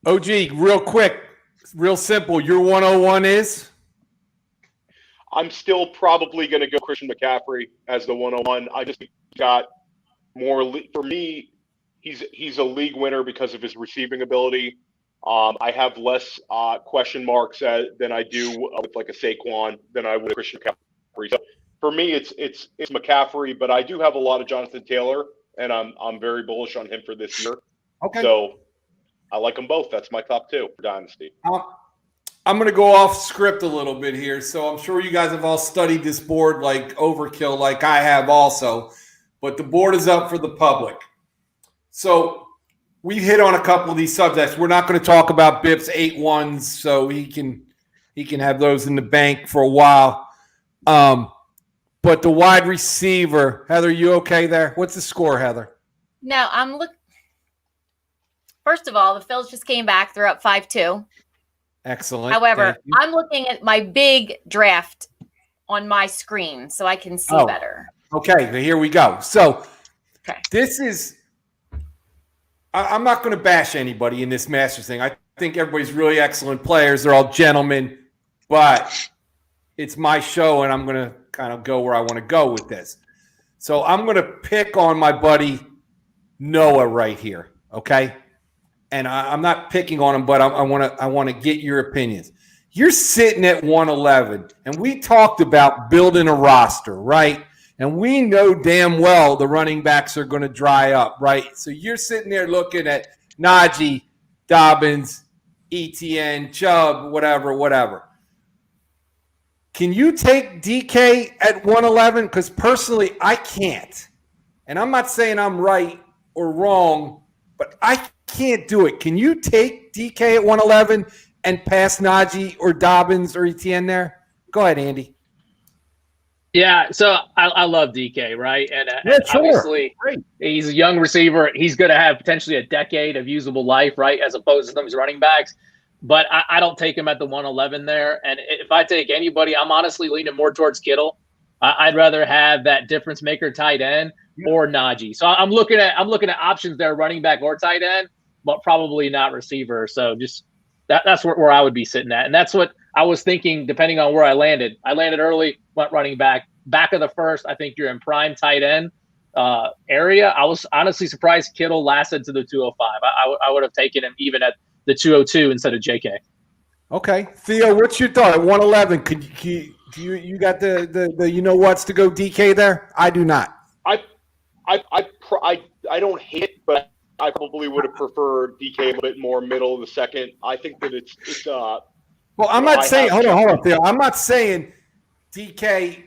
OG, real quick, real simple. Your 101 is? I'm still probably going to go Christian McCaffrey as the 101. I just got more for me. He's a league winner because of his receiving ability. I have less question marks than I do with like a Saquon than I would with Christian McCaffrey. So for me, it's McCaffrey, but I do have a lot of Jonathan Taylor, and I'm very bullish on him for this year. Okay. So I like them both. That's my top two for Dynasty. I'm going to go off script a little bit here. So I'm sure you guys have all studied this board like overkill, like I have also. But the board is up for the public. So we hit on a couple of these subjects. We're not going to talk about Bips 8-1s, so he can have those in the bank for a while. But the wide receiver, Heather, you okay there? What's the score, Heather? No, I'm looking. First of all, the Phils just came back. They're up 5-2. Excellent. However, I'm looking at my big draft on my screen so I can see better. Okay, here we go. So This is – I'm not going to bash anybody in this Masters thing. I think everybody's really excellent players. They're all gentlemen. But it's my show, and I'm going to kind of go where I want to go with this. So I'm going to pick on my buddy Noah right here, okay? And I'm not picking on him, but I want to get your opinions. You're sitting at 111, and we talked about building a roster, right? And we know damn well the running backs are going to dry up, right? So you're sitting there looking at Najee, Dobbins, ETN, Chubb, whatever. Can you take DK at 111? Because personally, I can't. And I'm not saying I'm right or wrong, but I can't do it. Can you take DK at 111 and pass Najee or Dobbins or ETN there? Go ahead, Andy. Yeah, so I love DK, right? And sure. Obviously, he's a young receiver. He's going to have potentially a decade of usable life, right, as opposed to those running backs. But I don't take him at the 111 there. And if I take anybody, I'm honestly leaning more towards Kittle. I'd rather have that difference maker tight end or Najee. So I'm looking at options there, running back or tight end, but probably not receiver. So just that's where I would be sitting at. And that's what I was thinking, depending on where I landed. I landed early, went running back of the first. I think you're in prime tight end area. I was honestly surprised Kittle lasted to the 205. I would have taken him even at the 202 instead of JK. Okay. Theo, what's your thought? At 111, could you got the you know what's to go DK there? I do not. I don't hate it, but I probably would have preferred DK a little bit more middle of the second. I think that it's well, I'm not saying hold on, Theo. I'm not saying DK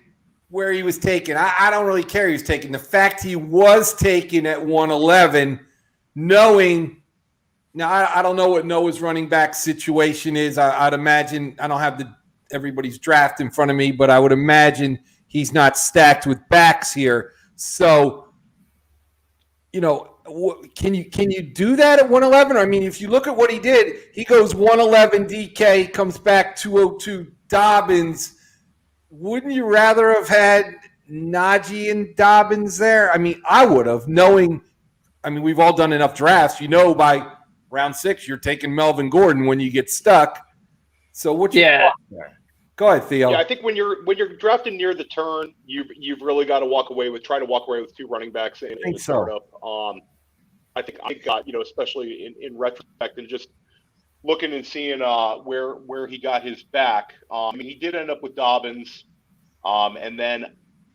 where he was taken. I don't really care he was taken. The fact he was taken at 111, knowing now I don't know what Noah's running back situation is. I'd imagine I don't have everybody's draft in front of me, but I would imagine he's not stacked with backs here. So, can you do that at 111? I mean, if you look at what he did, he goes 111 DK, comes back 202 Dobbins. Wouldn't you rather have had Najee and Dobbins there? I mean, I would have, knowing. I mean, we've all done enough drafts. By round 6, you're taking Melvin Gordon when you get stuck. So what's your thought there? Go ahead, Theo. Yeah, I think when you're drafting near the turn, you've really got to try to walk away with 2 running backs in the startup. I think I got, especially in retrospect and just looking and seeing where he got his back. I mean, he did end up with Dobbins, and then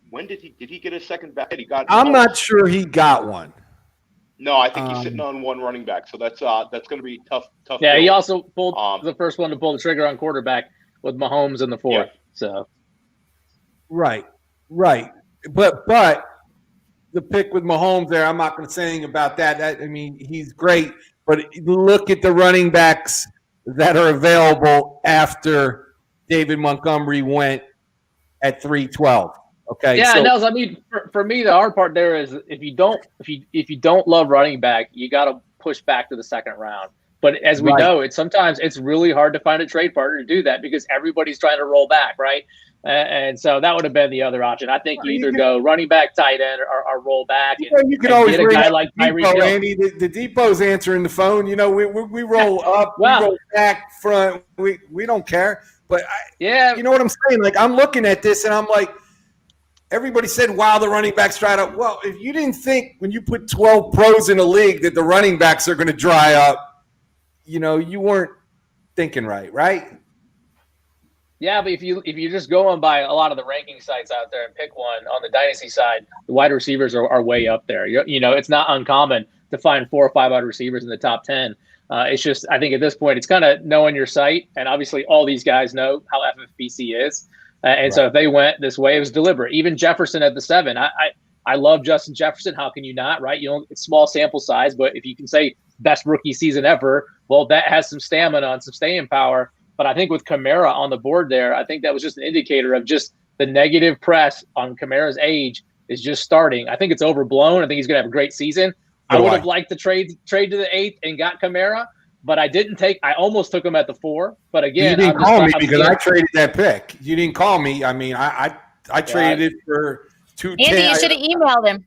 when did he get his second back? I'm not sure he got one. No, I think he's sitting on one running back, so that's going to be tough. Yeah, he also pulled the first one to pull the trigger on quarterback with Mahomes in the fourth. Yeah. So, right, but the pick with Mahomes there, I'm not going to say anything about that. I mean, he's great, but look at the running backs that are available after David Montgomery went at 312. Okay. Yeah, Nels, I mean, for me, the hard part there is if you don't love running back, you got to push back to the second round. But as we know, sometimes it's really hard to find a trade partner to do that because everybody's trying to roll back, right? And so that would have been the other option. I think you either go running back, tight end, or roll back. You can always get a guy like Tyreek Hill. Andy, the depot's answering the phone. You know, we roll up, we roll back, front. We don't care. But you know what I'm saying? Like, I'm looking at this and I'm like, everybody said, wow, the running backs dried up. Well, if you didn't think when you put 12 pros in a league that the running backs are going to dry up, you know, you weren't thinking right? Yeah, but if you just go on by a lot of the ranking sites out there and pick one on the dynasty side, the wide receivers are way up there. You know, it's not uncommon to find 4 or 5 wide receivers in the top 10. It's just, I think at this point, it's kind of knowing your site. And obviously all these guys know how FFPC is. So if they went this way, it was deliberate. Even Jefferson at the 7. I love Justin Jefferson. How can you not, right? You know, it's small sample size, but if you can say best rookie season ever, well, that has some stamina and some staying power. But I think with Kamara on the board there, I think that was just an indicator of just the negative press on Kamara's age is just starting. I think it's overblown. I think he's going to have a great season. I would have liked to trade to the 8th and got Kamara. But I didn't take – I almost took him at the 4. But again – you didn't call me because I traded that pick. You didn't call me. I mean, I traded it for 210. Andy, you should have emailed him.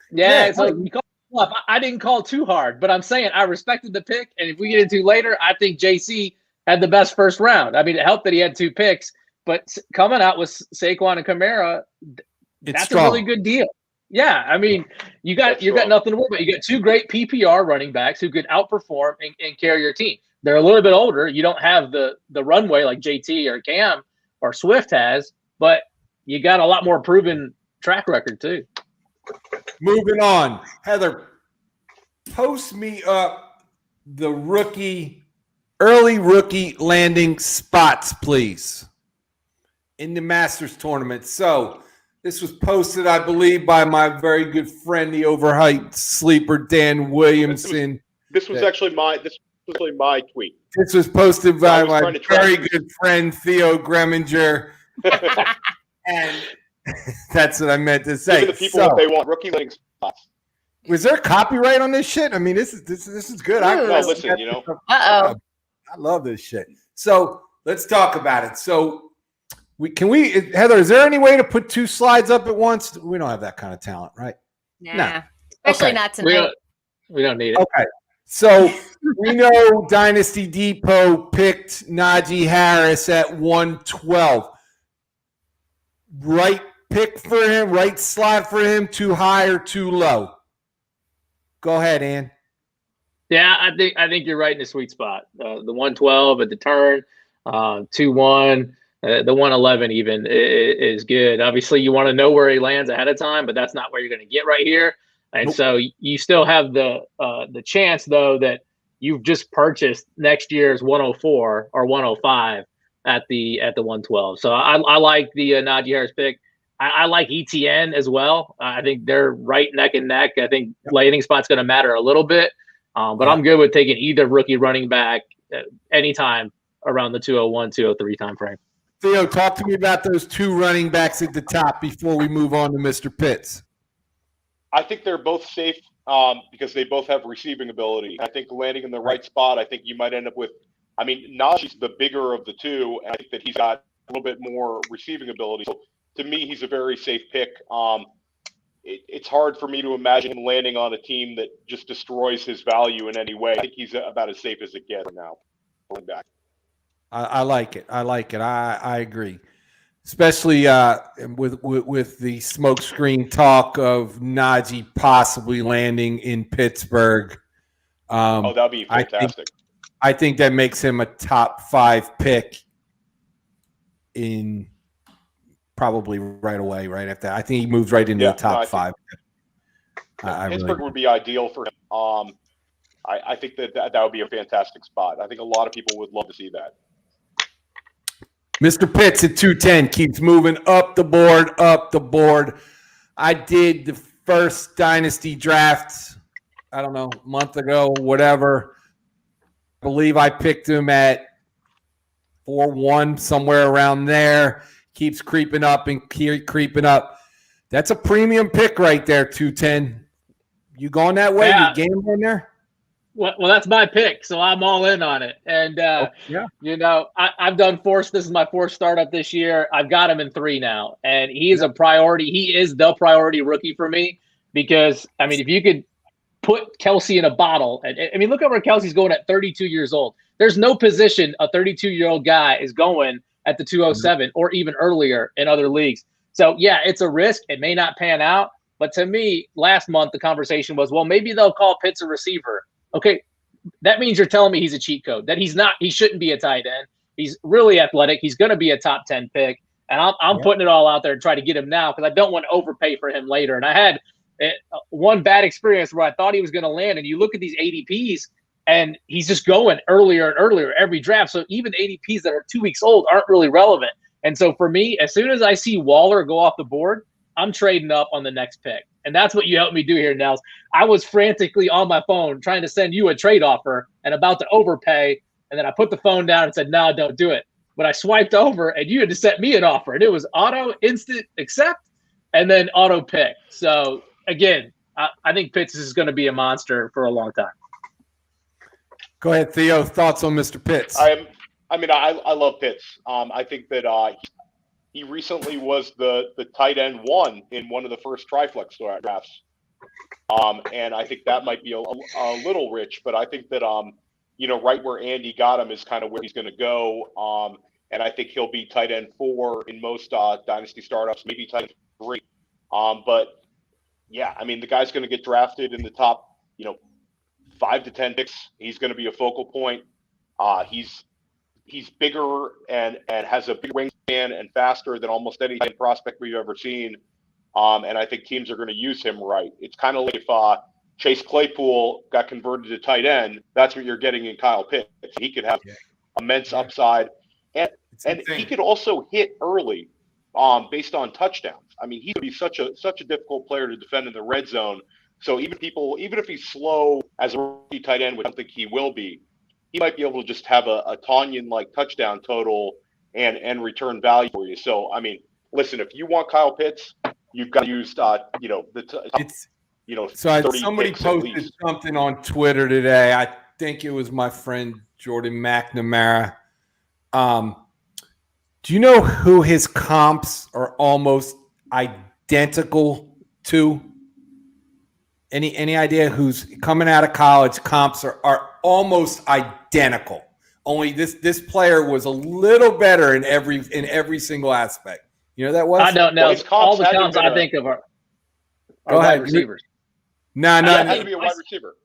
Yeah, it's like you called up. I didn't call too hard. But I'm saying I respected the pick. And if we get into later, I think JC had the best first round. I mean, it helped that he had 2 picks. But coming out with Saquon and Kamara, that's a really good deal. Yeah, I mean, you got nothing to worry about. You got 2 great PPR running backs who could outperform and carry your team. They're a little bit older. You don't have the runway like JT or Cam or Swift has, but you got a lot more proven track record too. Moving on, Heather, post me up the early rookie landing spots, please, in the Masters tournament. So. This was posted, I believe, by my very good friend, the overhyped sleeper, Dan Williamson. This was actually my tweet. This was posted by my very good friend, Theo Greminger. And that's what I meant to say. Give the people what they want, rookie landing spots. Was there copyright on this shit? I mean, this is good. Listen, you know. Uh-oh. I love this shit. So let's talk about it. So Heather, is there any way to put 2 slides up at once? We don't have that kind of talent, right? Nah. No. Especially not tonight. We don't need it. Okay. So we know Dynasty Depot picked Najee Harris at 112. Right pick for him, right slot for him, too high or too low? Go ahead, Ann. Yeah, I think you're right in the sweet spot. The 112 at the turn, 2-1. The 111 even is good. Obviously, you want to know where he lands ahead of time, but that's not where you're going to get right here. And so you still have the chance, though, that you've just purchased next year's 104 or 105 at the 112. So I like the Najee Harris pick. I like ETN as well. I think they're right neck and neck. I think landing spot's going to matter a little bit, but I'm good with taking either rookie running back anytime around the 201, 203 time frame. Theo, talk to me about those 2 running backs at the top before we move on to Mr. Pitts. I think they're both safe because they both have receiving ability. I think landing in the right spot, I think you might end up with – I mean, Najee's the bigger of the 2, and I think that he's got a little bit more receiving ability. So, to me, he's a very safe pick. It's hard for me to imagine him landing on a team that just destroys his value in any way. I think he's about as safe as it gets now. Going back. I like it. I agree, especially with the smokescreen talk of Najee possibly landing in Pittsburgh. That'd be fantastic. I think that makes him a top 5 pick in probably right away, right after. I think he moves right into the top 5. Pittsburgh would be ideal for him. I think that would be a fantastic spot. I think a lot of people would love to see that. Mr. Pitts at 210 keeps moving up the board. I did the first dynasty draft, I don't know, a month ago, whatever. I believe I picked him at 4-1, somewhere around there. Keeps creeping up and creeping up. That's a premium pick right there, 210. You going that way? Yeah. You game in there? Well, that's my pick, so I'm all in on it. And, you know, I've done this is my 4th startup this year. I've got him in 3 now, and he is a priority. He is the priority rookie for me because, I mean, if you could put Kelsey in a bottle, and I mean, look at where Kelsey's going at 32 years old. There's no position a 32-year-old guy is going at the 207 or even earlier in other leagues. So, yeah, it's a risk. It may not pan out. But to me, last month, the conversation was, well, maybe they'll call Pitts a receiver. Okay, that means you're telling me he's a cheat code, that he shouldn't be a tight end. He's really athletic. He's going to be a top 10 pick. And I'm putting it all out there to try to get him now because I don't want to overpay for him later. And I had one bad experience where I thought he was going to land. And you look at these ADPs, and he's just going earlier and earlier every draft. So even ADPs that are 2 weeks old aren't really relevant. And so for me, as soon as I see Waller go off the board, I'm trading up on the next pick. And that's what you helped me do here, Nels. I was frantically on my phone trying to send you a trade offer and about to overpay. And then I put the phone down and said, no, don't do it. But I swiped over and you had to set me an offer. And it was auto, instant accept, and then auto pick. So, again, I think Pitts is going to be a monster for a long time. Go ahead, Theo. Thoughts on Mr. Pitts? I love Pitts. I think that he recently was the tight end 1 in one of the first Triflex drafts. And I think that might be a little rich, but I think that, right where Andy got him is kind of where he's going to go. And I think he'll be tight end 4 in most dynasty startups, maybe tight end 3. But yeah, I mean, the guy's going to get drafted in the top, 5 to 10 picks. He's going to be a focal point. He's bigger and has a big wingspan and faster than almost any prospect we've ever seen. And I think teams are going to use him right. It's kind of like if Chase Claypool got converted to tight end, that's what you're getting in Kyle Pitts. He could have immense upside. And he could also hit early based on touchdowns. I mean, he would be such a difficult player to defend in the red zone. So even if he's slow as a rookie tight end, which I don't think he will be, he might be able to just have a Tonyan-like touchdown total and return value for you. So, I mean, listen, if you want Kyle Pitts, you've got to use, somebody posted something on Twitter today. I think it was my friend Jordan McNamara. Do you know who his comps are almost identical to? Any idea who's coming out of college? Comps are almost identical. Only this player was a little better in every single aspect. You know that was? I don't know. All the comps I think of are wide receivers. No. It has to be a wide receiver.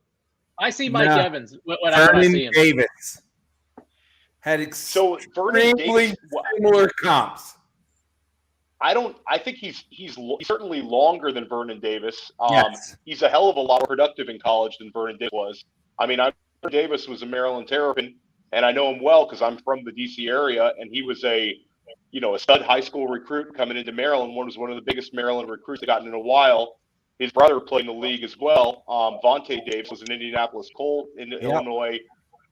I see Mike Evans when I see him. Davis had extremely similar comps. I think he's certainly longer than Vernon Davis. Yes. He's a hell of a lot more productive in college than Vernon Davis was. I mean, Vernon Davis was a Maryland Terrapin, and I know him well because I'm from the D.C. area, and he was a stud high school recruit coming into Maryland. Was one of the biggest Maryland recruits they've gotten in a while. His brother played in the league as well. Vontae Davis was an Indianapolis Colt in Illinois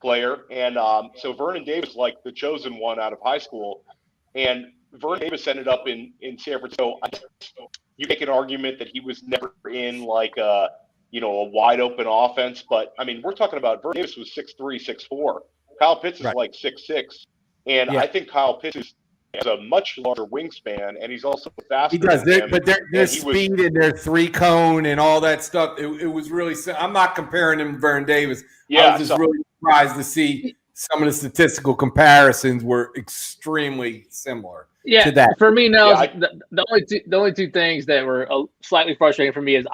player, and so Vernon Davis, like the chosen one out of high school, and Vernon Davis ended up in San Francisco. You make an argument that he was never in like a wide open offense, but I mean, we're talking about Vernon Davis was 6'3", 6'4". Kyle Pitts is like 6'6", and I think Kyle Pitts has a much larger wingspan, and he's also faster. He does, but their speed and their 3-cone and all that stuff. It was really. I'm not comparing him to Vernon Davis. I was just really surprised to see some of the statistical comparisons were extremely similar. Yeah, to that. For me, no. The only two things that were slightly frustrating for me is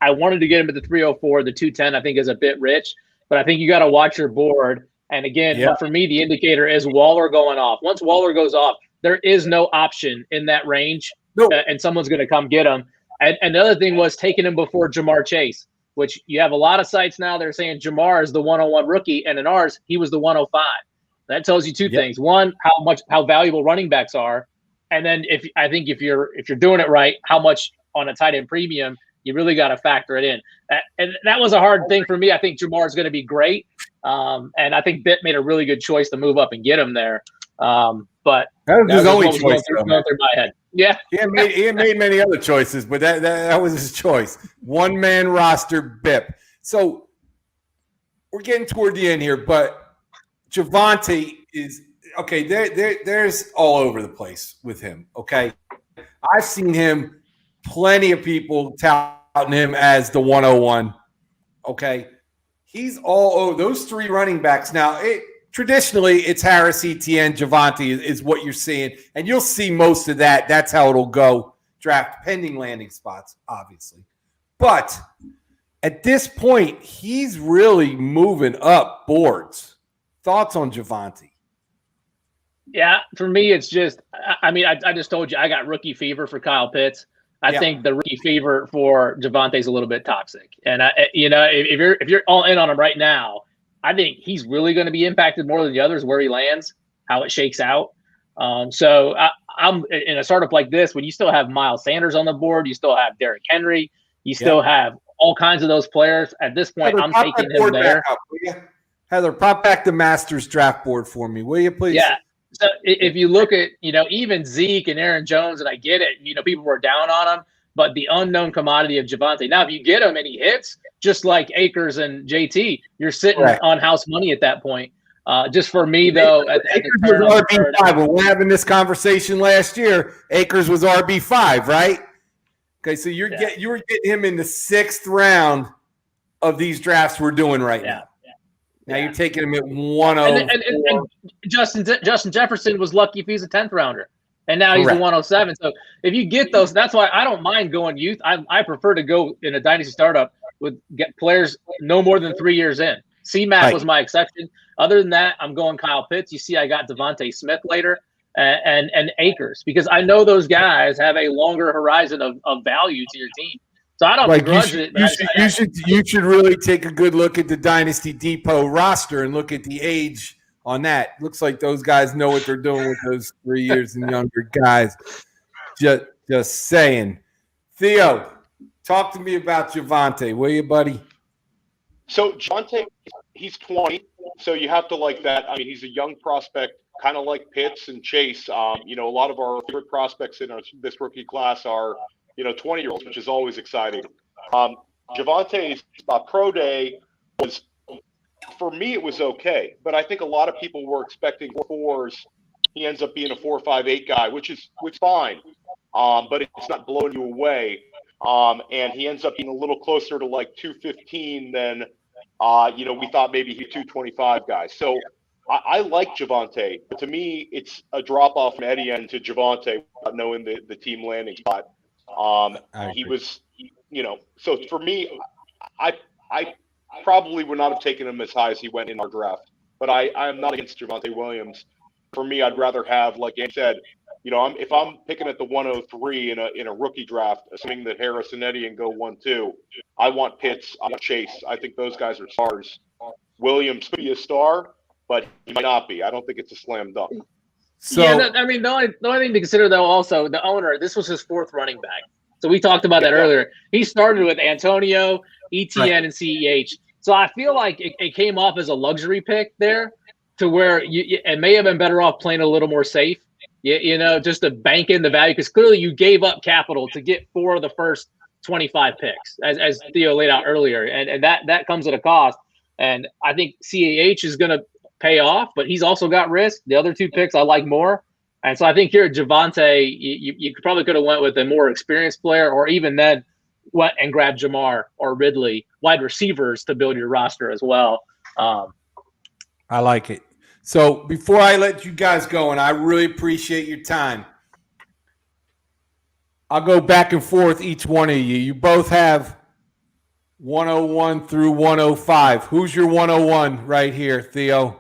I wanted to get him at the 304. The 210 I think is a bit rich, but I think you got to watch your board. And again, for me, the indicator is Waller going off. Once Waller goes off, there is no option in that range, and someone's going to come get him. And the other thing was taking him before Jamar Chase, which you have a lot of sites now that are saying Jamar is the 101 rookie, and in ours, he was the 105. That tells you two things. One, how valuable running backs are, and then if you're doing it right, how much on a tight end premium you really got to factor it in. And that was a hard thing for me. I think Jamar is going to be great, and I think Bitt made a really good choice to move up and get him there. But that was his only choice. Going through my head. Yeah, he had made many other choices, but that was his choice. One man roster BIP. So we're getting toward the end here, but Javonte is okay. There's all over the place with him. Okay, I've seen him. Plenty of people touting him as the 101. Okay, he's all over those three running backs now. Traditionally, it's Harris, Etienne, Javonte is what you're seeing, and you'll see most of that. That's how it'll go. Draft pending landing spots, obviously, but at this point, he's really moving up boards. Thoughts on Javonte? Yeah, for me, it's just. I mean, I just told you I got rookie fever for Kyle Pitts. I think the rookie fever for Javonte is a little bit toxic, and if you're all in on him right now, I think he's really going to be impacted more than the others where he lands, how it shakes out. So I'm in a startup like this when you still have Miles Sanders on the board, you still have Derrick Henry, you still have all kinds of those players. At this point, I'm taking him there. Heather, pop back the Masters draft board for me, will you please? Yeah. So if you look at, even Zeke and Aaron Jones, and I get it, people were down on him, but the unknown commodity of Javonte. Now, if you get him and he hits, just like Akers and JT, you're sitting on house money at that point. Just for me, though, Akers was RB5. When we're having this conversation last year, Akers was RB5, right? Okay, so you were getting him in the 6th round of these drafts we're doing right now. Now you're taking him at 104. And Justin Jefferson was lucky if he's a 10th rounder, and now he's the 107. So if you get those, that's why I don't mind going youth. I prefer to go in a dynasty startup with get players no more than 3 years in. C-Mac was my exception. Other than that, I'm going Kyle Pitts. You see, I got Devontae Smith later and Akers because I know those guys have a longer horizon of value to your team. So I don't begrudge it. You should really take a good look at the Dynasty Depot roster and look at the age on that. Looks like those guys know what they're doing with those 3 years and younger guys. Just saying. Theo, talk to me about Javonte, will you, buddy? So Javonte, he's 20, so you have to like that. I mean, he's a young prospect, kind of like Pitts and Chase. A lot of our favorite prospects in this rookie class are 20-year-olds, which is always exciting. Javonte's pro day was, for me, it was okay, but I think a lot of people were expecting 4s. He ends up being a 4.58 guy, which is fine, but it's not blowing you away. And he ends up being a little closer to like 215 than we thought maybe he's 225 guy. So I like Javonte, but to me, it's a drop off from Etienne to Javonte without knowing the team landing spot. He was, so for me, I probably would not have taken him as high as he went in our draft, but I am not against Javonte Williams. For me, I'd rather have, like Andy said, if I'm picking at the 103 in a rookie draft, assuming that Harris and Etienne go 1-2, I want Pitts, I want Chase. I think those guys are stars. Williams could be a star, but he might not be. I don't think it's a slam dunk. So, the only thing to consider, though, also, the owner, this was his 4th running back. So we talked about that earlier. He started with Antonio, Etienne, and CEH. So I feel like it came off as a luxury pick there to where it may have been better off playing a little more safe, just to bank in the value, because clearly you gave up capital to get 4 of the first 25 picks, as Theo laid out earlier. And that comes at a cost. And I think CEH is going to pay off, but he's also got risk. The other 2 picks I like more. And so I think here at Javonte, you probably could have went with a more experienced player, or even then went and grabbed Jamar or Ridley, wide receivers, to build your roster as well. I like it. So before I let you guys go, and I really appreciate your time, I'll go back and forth each one of you. You both have 101 through 105. Who's your 101 right here, Theo?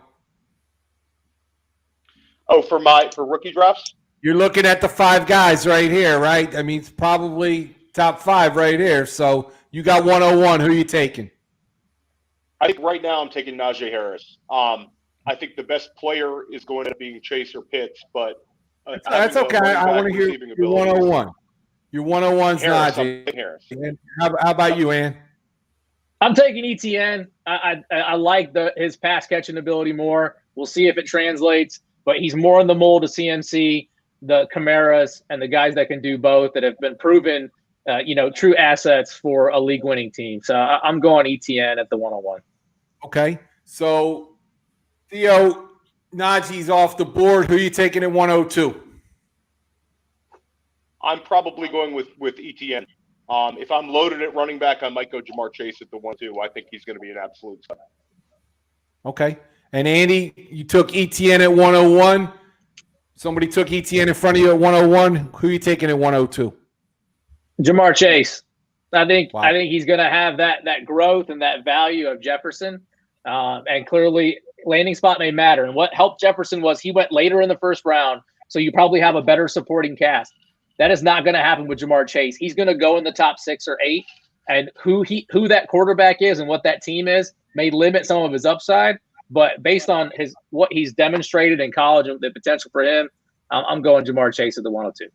Oh, for rookie drafts? You're looking at the 5 guys right here, right? I mean, it's probably top 5 right here. So you got 101. Who are you taking? I think right now I'm taking Najee Harris. I think the best player is going to end up being Chase or Pitts, but that's okay. I want to hear your 101. Your 101's Najee. Harris. And how about you, Ann? I'm taking ETN. I like his pass catching ability more. We'll see if it translates, but he's more in the mold of CMC, the Camaras, and the guys that can do both that have been proven, true assets for a league-winning team. So I'm going ETN at the 101. Okay. So, Theo, Najee's off the board. Who are you taking at 102? I'm probably going with ETN. If I'm loaded at running back, I might go Jamar Chase at the 1-2. I think he's going to be an absolute stud. Okay. And Andy, you took ETN at 101. Somebody took ETN in front of you at 101. Who are you taking at 102? Jamar Chase. I think he's going to have that growth and that value of Jefferson. And clearly, landing spot may matter. And what helped Jefferson was he went later in the first round, so you probably have a better supporting cast. That is not going to happen with Jamar Chase. He's going to go in the top 6 or 8, and who that quarterback is and what that team is may limit some of his upside. But based on what he's demonstrated in college and the potential for him, I'm going Jamar Chase at the 102.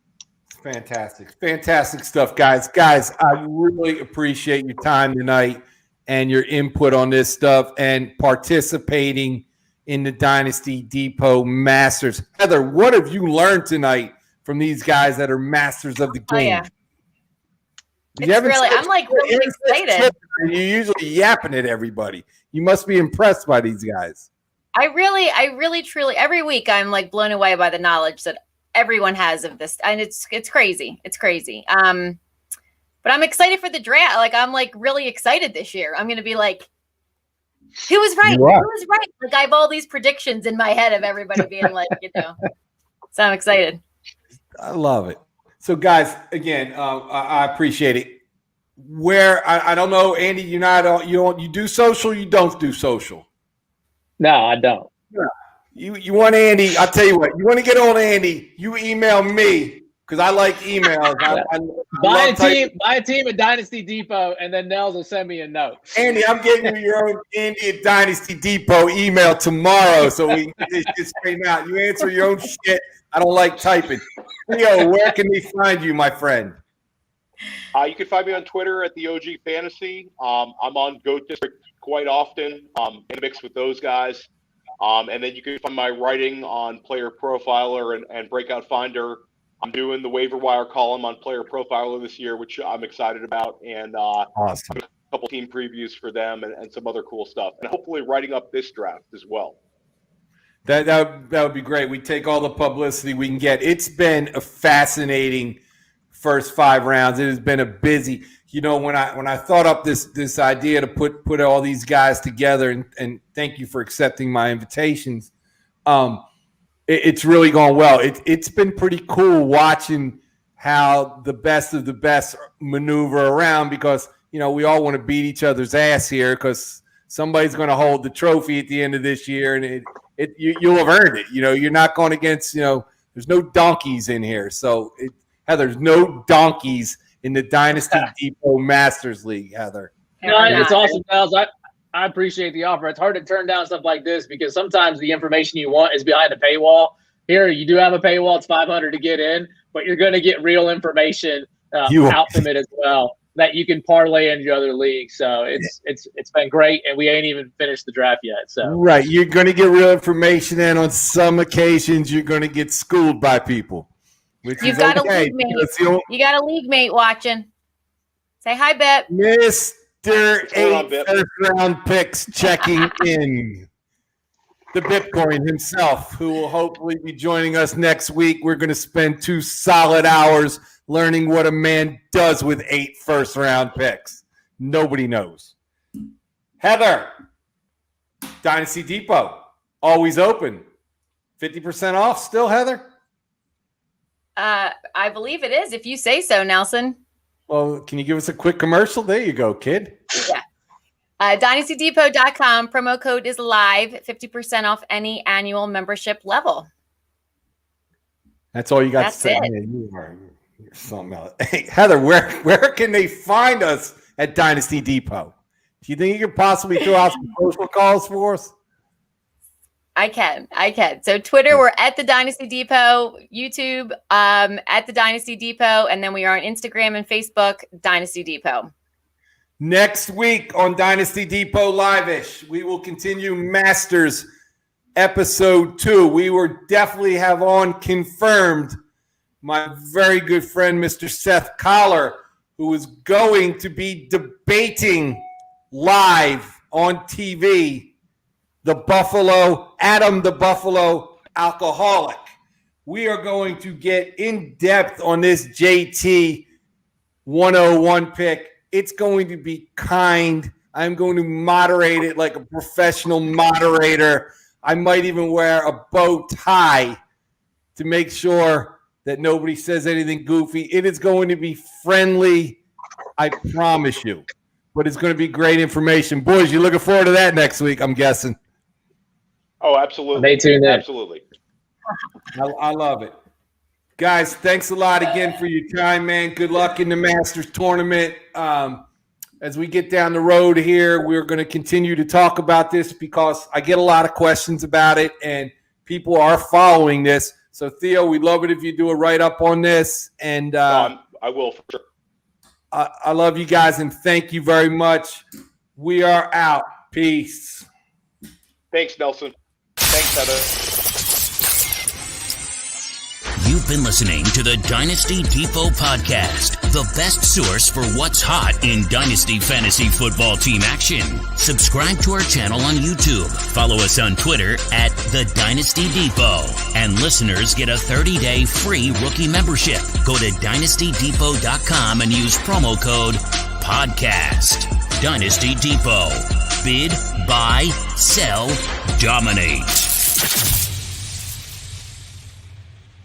Fantastic stuff, guys. Guys, I really appreciate your time tonight and your input on this stuff and participating in the Dynasty Depot Masters. Heather, what have you learned tonight from these guys that are masters of the game? Oh, yeah. I'm like really excited. You're usually yapping at everybody. You must be impressed by these guys. I really, truly, every week I'm like blown away by the knowledge that everyone has of this. And it's crazy. It's crazy. But I'm excited for the draft. Like, I'm like really excited this year. I'm going to be like, who was right? Who was right? Like, I have all these predictions in my head of everybody being like, so I'm excited. I love it. So, guys, again, I appreciate it. Where I don't know, Andy, you do social, you don't do social. No, I don't. You want Andy? I'll tell you what. You want to get on Andy? You email me because I like emails. Buy a team at Dynasty Depot, and then Nels will send me a note. Andy, I'm getting you your own Andy at Dynasty Depot email tomorrow, so we can get this straightened out. You answer your own shit. I don't like typing. Theo, where can we find you, my friend? You can find me on Twitter at the OG Fantasy. I'm on Goat District quite often, in the mix with those guys. And then you can find my writing on Player Profiler and Breakout Finder. I'm doing the waiver wire column on Player Profiler this year, which I'm excited about, and awesome. A couple team previews for them and some other cool stuff, and hopefully writing up this draft as well. That would be great. We take all the publicity we can get. It's been a fascinating first 5 rounds. It has been a busy. When I thought up this idea to put all these guys together, and thank you for accepting my invitations. It's really gone well. It's been pretty cool watching how the best of the best maneuver around because we all want to beat each other's ass here because somebody's going to hold the trophy at the end of this year, and you'll have earned it. You're not going against there's no donkeys in here. So Heather, there's no donkeys in the Dynasty Depot Masters League, Heather. No, it's awesome, Miles. I appreciate the offer. It's hard to turn down stuff like this because sometimes the information you want is behind a paywall. Here, you do have a paywall. It's $500 to get in, but you're going to get real information out from it as well that you can parlay into other leagues. So it's been great, and we ain't even finished the draft yet. So right, you're going to get real information, and on some occasions, you're going to get schooled by people. You've got a league mate. You got a league mate watching. Say hi, Bip. Mr. 8 first-round picks checking in. The Bitcoin himself, who will hopefully be joining us next week. We're going to spend 2 solid hours learning what a man does with 8 first-round picks. Nobody knows. Heather, Dynasty Depot, always open. 50% off still, Heather? I believe it is, if you say so, Nelson. Well, can you give us a quick commercial? There you go, kid. Yeah. DynastyDepot.com. Promo code is live. 50% off any annual membership level. That's all you got to say. Man, you're something else. Hey, Heather, where can they find us at Dynasty Depot? Do you think you could possibly throw out some social calls for us? I can. So Twitter, we're at the Dynasty Depot. YouTube, at the Dynasty Depot, and then we are on Instagram and Facebook, Dynasty Depot. Next week on Dynasty Depot Live-ish, we will continue Masters episode 2. We will definitely have on confirmed my very good friend, Mr. Seth Collar, who is going to be debating live on TV Adam the Buffalo alcoholic. We are going to get in depth on this JT 101 pick. It's going to be kind. I'm going to moderate it like a professional moderator. I might even wear a bow tie to make sure that nobody says anything goofy. It is going to be friendly, I promise you. But it's going to be great information. Boys, you looking forward to that next week, I'm guessing. Oh, absolutely. Stay tuned in. Absolutely. I love it. Guys, thanks a lot again for your time, man. Good luck in the Masters tournament. As we get down the road here, we're going to continue to talk about this because I get a lot of questions about it, and people are following this. So, Theo, we'd love it if you do a write-up on this. And I will for sure. I love you guys, and thank you very much. We are out. Peace. Thanks, Nelson. Thanks, Heather. You've been listening to the Dynasty Depot podcast, the best source for what's hot in Dynasty Fantasy Football team action. Subscribe to our channel on YouTube. Follow us on Twitter at the Dynasty Depot. And listeners get a 30-day free rookie membership. Go to dynastydepot.com and use promo code PODCAST. Dynasty Depot. Bid, buy, sell, dominate.